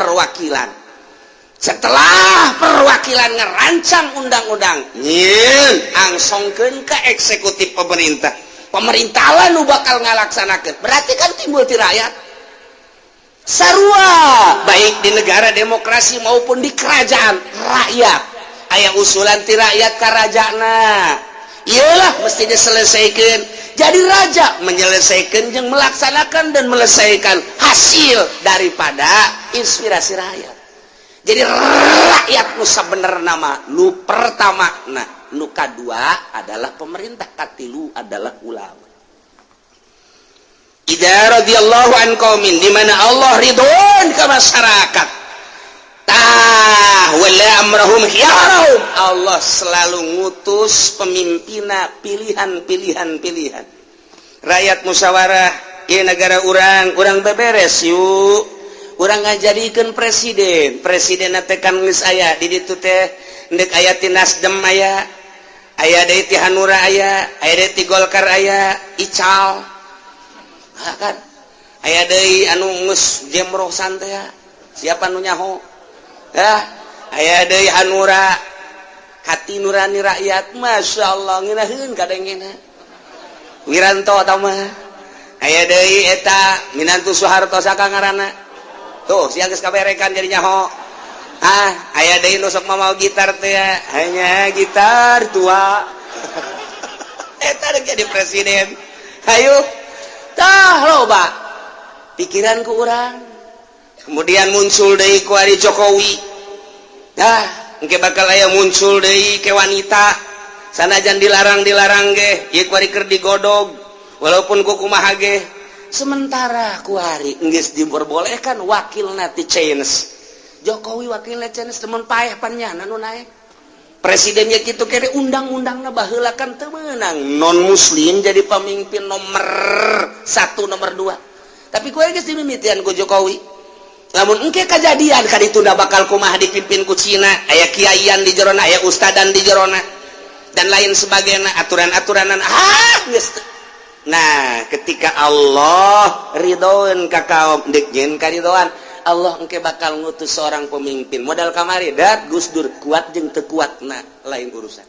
Setelah perwakilan ngerancang undang-undang, nyieun angsongkeun ka eksekutif pemerintah. Pemerintah lah nu bakal ngalaksanakeun. Berarti kan timbul ti rakyat. Sarua baik di negara demokrasi maupun di kerajaan rakyat aya usulan ti rakyat ka rajana iyalah mesti diselesaikan. Jadi raja menyelesaikan jeung melaksanakan dan melesaikan hasil daripada inspirasi rakyat. Jadi rakyat nu sabenerna mah nu pertama nu kadua adalah pemerintah, katilu adalah ulama. Idza radhiyallahu an qaumin di mana Allah ridwan ka masyarakat. Wala amrahum khiyarahum. Allah selalu ngutus pemimpinna pilihan. Rakyat musyawarah, ieu negara urang beberes yuk. Urang ngajadikeun presiden. Presiden teh kan geus aya di ditu teh endek aya ti Nasdem aya deui ti Hanura aya deui ti Golkar aya Ical. Kan aya deui anu geus jemroh santai siapa nu nyaho aya deui Hanura hati nurani rakyat masyaallah ngeunaheun kadengena Wiranto eta mah aya deui eta Minantu Soeharto saka ngaranna tuh sia geus kaberekan jadi nyaho aya deui nu sok mamau gitar teh hanya gitar tua eta rek jadi presiden hayu tah loba pikiran ku urang. Kemudian muncul deui ku ari Jokowi. Engke bakal aya muncul deui ke wanita. Sanajan dilarang ge, ieu ku ari keur digodog. Walaupun ku kumaha ge, sementara ku ari geus diperbolehkan wakilna ti change. Jokowi wakilna change temen paeh pannyana nu naek. Presidennya kitu kere undang-undangna baheula kan teu meunang non muslim jadi pemimpin nomor 1 nomor 2. Tapi ku geus dimimitian ku Jokowi. Lamun engke kajadian ka ditunda bakal kumaha dipimpin ku Cina, aya kiaian di jerona, aya ustadan di jerona dan lain sebagainya aturan-aturanan geus. Nah, ketika Allah ridhoan ka kaum deuk nyeun karidhoan Allah engke bakal ngutus seorang pemimpin modal kamari dat Gus Dur kuat jeung teu kuatna lain urusan.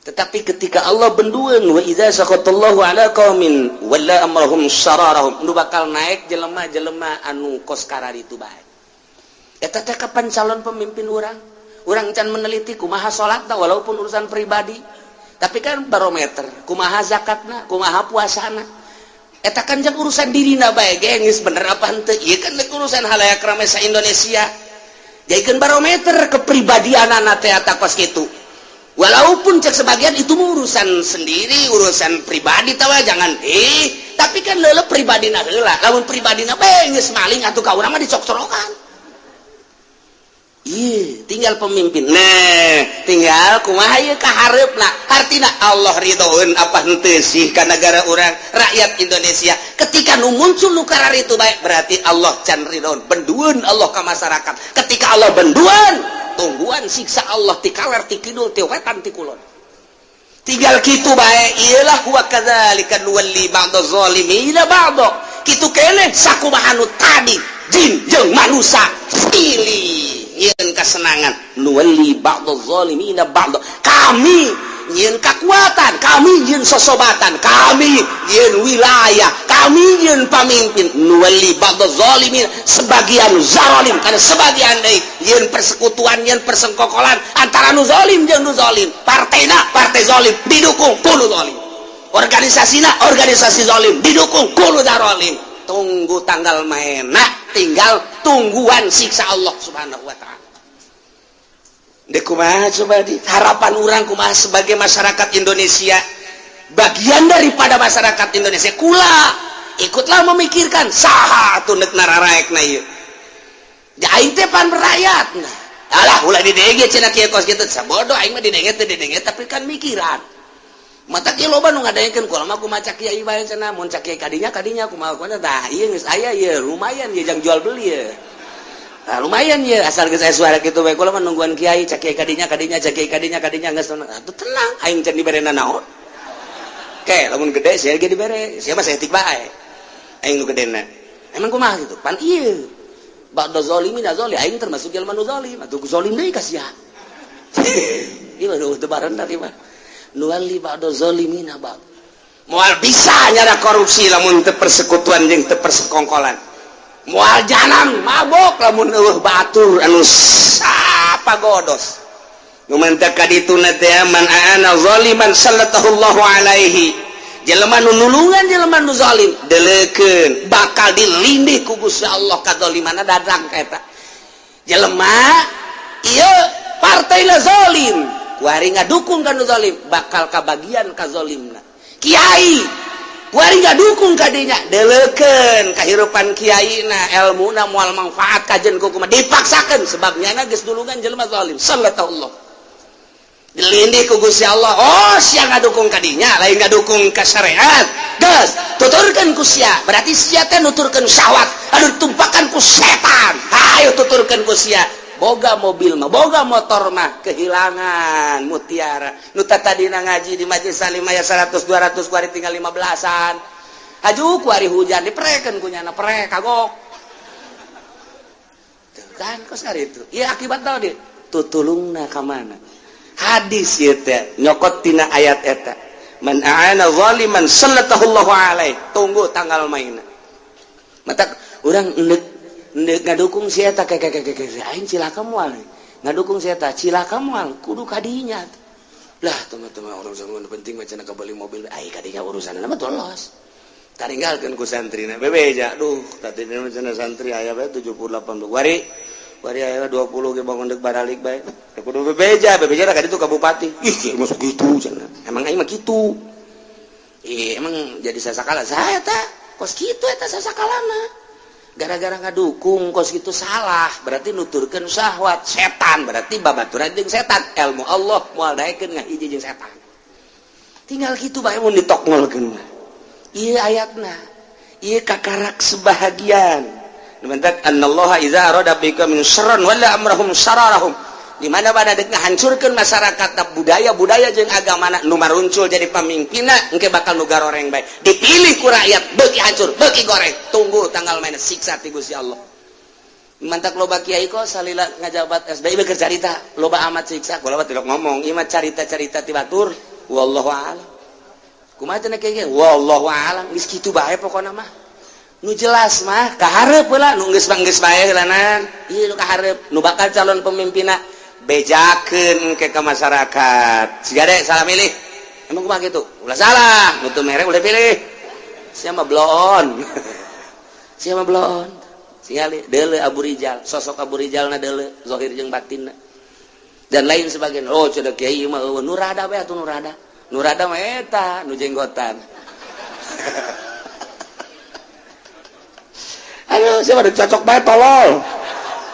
Tetapi ketika Allah bendueun wa idza saqatallahu ala qaumin walla amrahum syararahum nu bakal naik jelema-jelema anu kos karari itu bae. Eta teh kapan calon pemimpin urang? Urang can meneliti kumaha salatna walaupun urusan pribadi. Tapi kan barometer kumaha zakatna, kumaha puasana. Eta kan jeung urusan dirina bae ge geus bener apa henteu. Ieu kan urusan halayak rame sa Indonesia. Jadikeun barometer kepribadianana teh eta kos kitu. Walaupun cek sebagian itu urusan sendiri, urusan pribadi tawa jangan tapi kan leuleuh pribadina heula. Lamun pribadina bae geus maling atuh ka urang mah dicok-corokan. Iya, tinggal pemimpin. Nah, tinggal kumaha ieu kahareupna. Artina Allah ridhoeun apa henteu sih ka negara urang, rakyat Indonesia. Ketika nu muncul nu karari itu baik, berarti Allah can ridhoeun. Bendueun Allah ka masyarakat. Ketika Allah bendueun, tungguan siksa Allah ti kaler ti kidul ti wetan ti kulon. Tinggal kitu bae, iyalah wa kadzalika nuwalli ba'dadz zalimina ba'dha. Kitu keneh sakumaha nu tadi jin jeung manusia pilih nyeun kesenangan nuwalli ba'dadz zalimina ba'dha. Kami nyin kekuatan, kami nyin sosobatan, kami nyin wilayah, kami nyin pamimpin. Nuwalli ba'da zalimin, sebagian zalim, karena sebagian deui nyin persekutuan, nyin persengkokolan antara nu zalim jeung nu zalim. Partena partai zalim didukung ku nu zalim. Organisasina organisasi zalim didukung ku nu zalim. Tunggu tanggal mainna, tinggal tungguan siksa Allah Subhanahu wa taala. Dek kumaha coba di harapan orang kumaha sebagai masyarakat Indonesia, bagian daripada masyarakat Indonesia kula ikutlah memikirkan saha tunek nararaekna ieu. Aing teh pan rakyat. Alah ulah didenge cenah kieu kos kitu sabodo aing mah didenge teh didenge tapi kan mikiran. Mata kieu loba nu ngadaengkeun kula mah kumaha cak kiai bae cenah mun cak kiai kadinya kumaha tah ieu geus aya ieu lumayan ieu jang jual beli ieu. Nah, lumayan ya asal geus aya suara kitu bae kula mah nungguan kiai cak kiai kadinya cak kiai kadinya geus tenang aing can diberena naon. Ke lamun gede sia ge dibere, sia mah saeutik bae. Aing nu gedena. Emang kumaha gitu? Pan ieu. Ba'da zalimin zalim aing termasuk jelema nu zalim, atuh zalim deui kasihan. Ieu mah teu barenda ti mah. Nuwalli ba'da zalimin ba'd. Moal bisa nyara korupsi lamun teu persekutuan jeung teu persekongkolan. Moal janang mabok lamun eueuh batur anu apa godos nu mentek ka ditu teh man aana zaliman sallallahu alaihi jelema nu nulungan jelema nu zalim deleukeun bakal dilindih ku Gusti Allah kadzalimanna dadang ka eta jelema ieu partaina zalim kuari ngadukung ka nu zalim bakal kabagian ka zalimna kiai kuari ngadukung ka dinya deleukeun kahirupan kiaina elmuna moal manfaat kajen ku kumaha dipaksakeun sebab nyana geus dulungan jelema zalim sallallahu dilindih ku Gusti Allah. Oh sia ngadukung ka dinya lain ngadukung ka syariat geus tuturkeun ku sia berarti sia teh nuturkeun syahwat anu ditumpakan ku setan. Hayu tuturkeun ku sia boga mobil mah boga motor mah kehilangan mutiara nu tadina ngaji di majelis salim aya 100 200 kuari tinggal 15an haju kuari hujan diprekeun ku nyana prek kagok tuh kan kos ari itu ieu akibat naon dieu tutulungna ka mana hadis ieu teh nyokot tina ayat eta man aana zaliman sallallahu alaihi tunggu tanggal mainna mata urang ngadukung si eta aing cilaka moal ngadukung si eta cilaka moal kudu kadinya lah teman-teman urusan penting macam nak beli mobil ai kadinya urusan nama tolos taringgalkeun ku santrina bebeja duh tadina macam santri aya bae 78 wari aya 20 ge bangun deuk baralik bae kudu bebeja ka ditu ka bupati ih masuk gitu cenah emang aing mah kitu emang jadi sasakala saya teh kos kitu eta sasakalana gara-gara ngadukung kos gitu salah berarti nuturkeun syahwat setan berarti babaturan jeung setan ilmu Allah moal daekeun ngahiji jeung setan tinggal kitu bae mun ditokngolkeun ieu ayatna ieu kakarak sebahagian mentak annallaha iza arada bika min syarran wala amrahum sararahum di mana pada deuk ngahancurkeun masyarakat budaya jeung agamana nu maruncul jadi pamimpinna engke bakal nu garoreng bae dipilih ku rakyat beuki hancur beuki goreng tunggu tanggal main siksa ti Gusti Allah mantak loba kiai kok salila ngajabat SBY keur carita loba amat siksa kula mah tidak ngomong ieu mah carita-carita ti batur wallahu a'lam kumaha cenah kiai wallahu a'lam geus kitu bae pokona mah nu jelas mah kaharep heula nu geus bae heulanan ieu nu kaharep nu bakal calon pemimpinna bejakeun ke masyarakat sigade salah milih emang kumaha kitu ulah salah nutu merek ulah pilih sia mah blon sia mah blon singali deuleu Abu Rijal sosok Abu Rijalna deuleu zahir jeung batinna dan lain sebagainya oh cenah kiai mah eueuh nurada bae atuh nurada mah eta nu jenggotan aduh siapa udah cocok bae tolol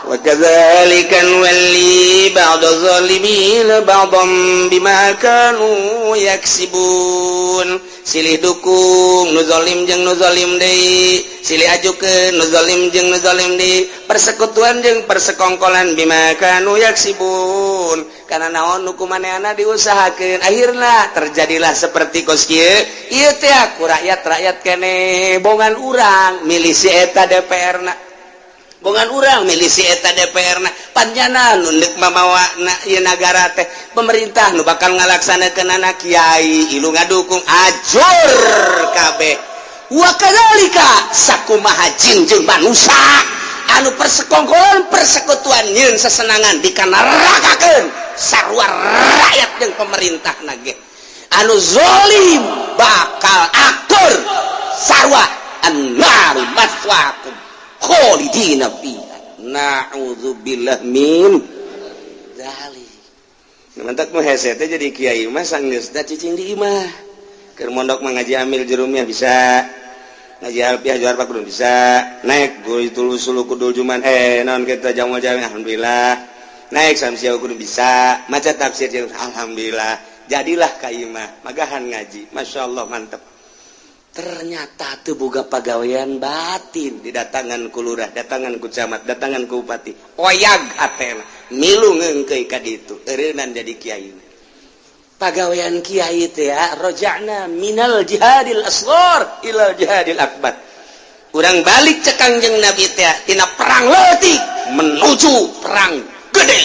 wa kadzalika nuwalli ba'da zalimin ba'dhum bima kanu yaksibun silih dukung nu zalim jeung nu zalim deui silih ajukeun nu zalim jeung nu zalim deui persekutuan jeung persekongkolan bima kanu yaksibun kana naon nu kumaneana diusahakeun akhirna terjadilah seperti kos kieu ieu teh ku rakyat kene bongan urang milih si eta DPR na bongan urang milisi eta DPR panjana nunduk mamawa negara teh pemerintah nu bakal ngalaksanakeun anak kiai ilu ngadukung ajur kabeh wa kadzalika sakumaha jin jeung manusia anu persekongkolan persekutuan nyeun sesenangan dikanarakakeun sarua rakyat jeung pemerintah nage anu zalim bakal akur sarua annaru maswaakum khalidina fiha na'udzubillah min dzalik mantak mah hese teh jadi kiai mah sanggeus da cicing di imah keur mondok mah ngaji amil jerumnya bisa ngaji alfiah juar pak kudu bisa naik guru tulus sulu kudul juman naon kita jamu jamu alhamdulillah naik samsia kudu bisa maca tafsir alhamdulillah jadilah ka imah magahan ngaji masyaallah mantep ternyata teu boga pagawean batin didatangan ku lurah datangan ku camat datangan ku bupati oyag hatena milu ngeungkeuy ka ditu eureunan jadi kiai pagawean kiai teh ya raja'na minal jihadil asghar ila jihadil akbar urang balik cek Kangjeng Nabi teh tina perang leutik menuju perang gede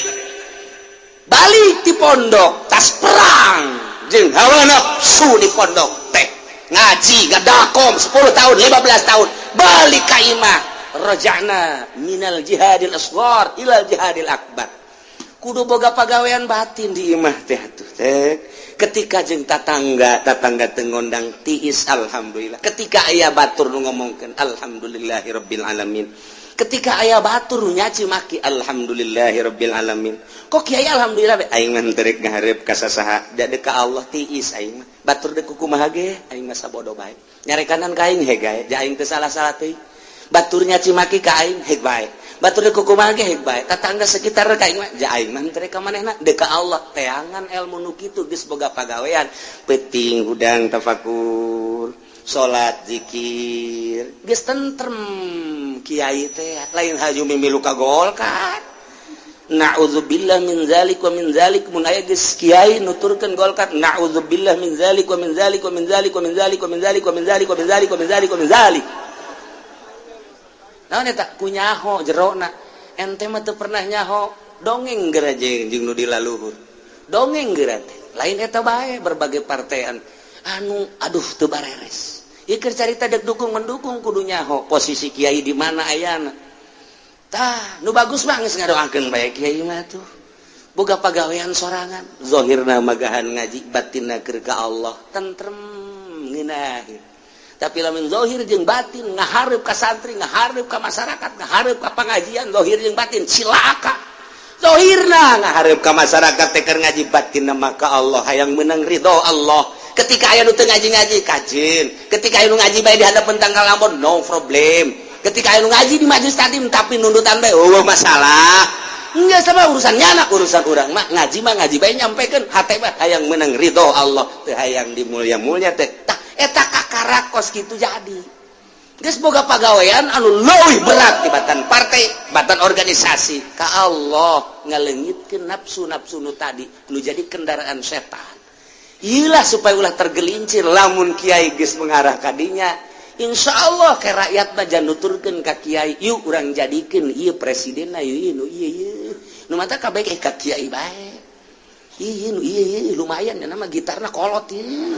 balik di pondok tas perang jeung hawa nafsu di pondok teh ngaji gadakom 10 tahun 15 tahun balik ka imah raja'na minal jihadil asghar ila jihadil akbar kudu boga pagawean batin di imah teh atuh teh ketika jeung tatangga teu ngondang tiis alhamdulillah ketika aya batur nu ngomongkeun alhamdulillahirabbil alamin ketika aya batur nu nyaci maki alhamdulillahirabbil alamin kok kiai alhamdulillah aing mah teu rek ngahareup ka sasaha da ka Allah tiis aing mah batur deuk kumaha ge aing mah sabodo bae nyarekanan ka aing heg gae ja aing teu salah-salah teuing batur nyaci maki ka aing heg bae batur deuk kumaha ge heg bae tatangga sekitar ka aing mah ja aing mah teu rek ka manehna deuk ka Allah teangan ilmu nu kitu geus boga pagawean penting hudang tafakur salat zikir geus tentrem kiai teh lain haju mimilu ka golkat na'udzubillah min zalik wa min zalik mun aya geus kiai nuturkeun golkat na'udzubillah min zalik wa min zalik wa min zalik wa min zalik wa min zalik wa min zalik wa min zalik wa min zalik wa min zalik naon eta kunyaho jerona ente mah teu pernah nyaho dongeng geura jeung nu dilaluhur dongeng geura teh lain eta bae berbagai partean anu aduh teu bareres ieu keur carita dek dukung mendukung kudu nyaho posisi kiai di mana ayana tah nu bagus banget ngadoakeun bae kiai mah tuh boga pagawean sorangan zahirna magahan ngaji batinna keur ka Allah tentrem ngeunaheun tapi lamun zahir jeung batin ngahareup ka santri ngahareup ka masyarakat ngahareup ka pangajian zahir jeung batin cilaka zahirna ngahareup ka masyarakat teh keur ngaji batinna maka Allah hayang meunang ridho Allah ketika aya nu teu ngaji-ngaji kajin ketika aya nu ngaji bae di hadapan tanggal lampun no problem ketika aya nu ngaji di majelis taklim tapi nundutan bae masalah enggak sama urusan anak urusan urang mah ngaji bae nyampikeun hate mah hayang meunang ridho Allah teu hayang dimulya-mulya teh tah eta kakarakos kitu jadi geus boga pagawean anu leuwih berat di batan partai batan organisasi ka Allah ngaleungitkeun nafsu-nafsu nu tadi nu jadi kendaraan setan iyalah supaya ulah tergelincir lamun kiai geus mengarah ka dinya insyaallah ke rakyat mah jan nuturkeun ka kiai yuk urang jadikeun ieu presidenna ieu nu ieu nu mata kabeh ka kiai bae ieu nu ieu lumayan ya nama gitarna kolot ieu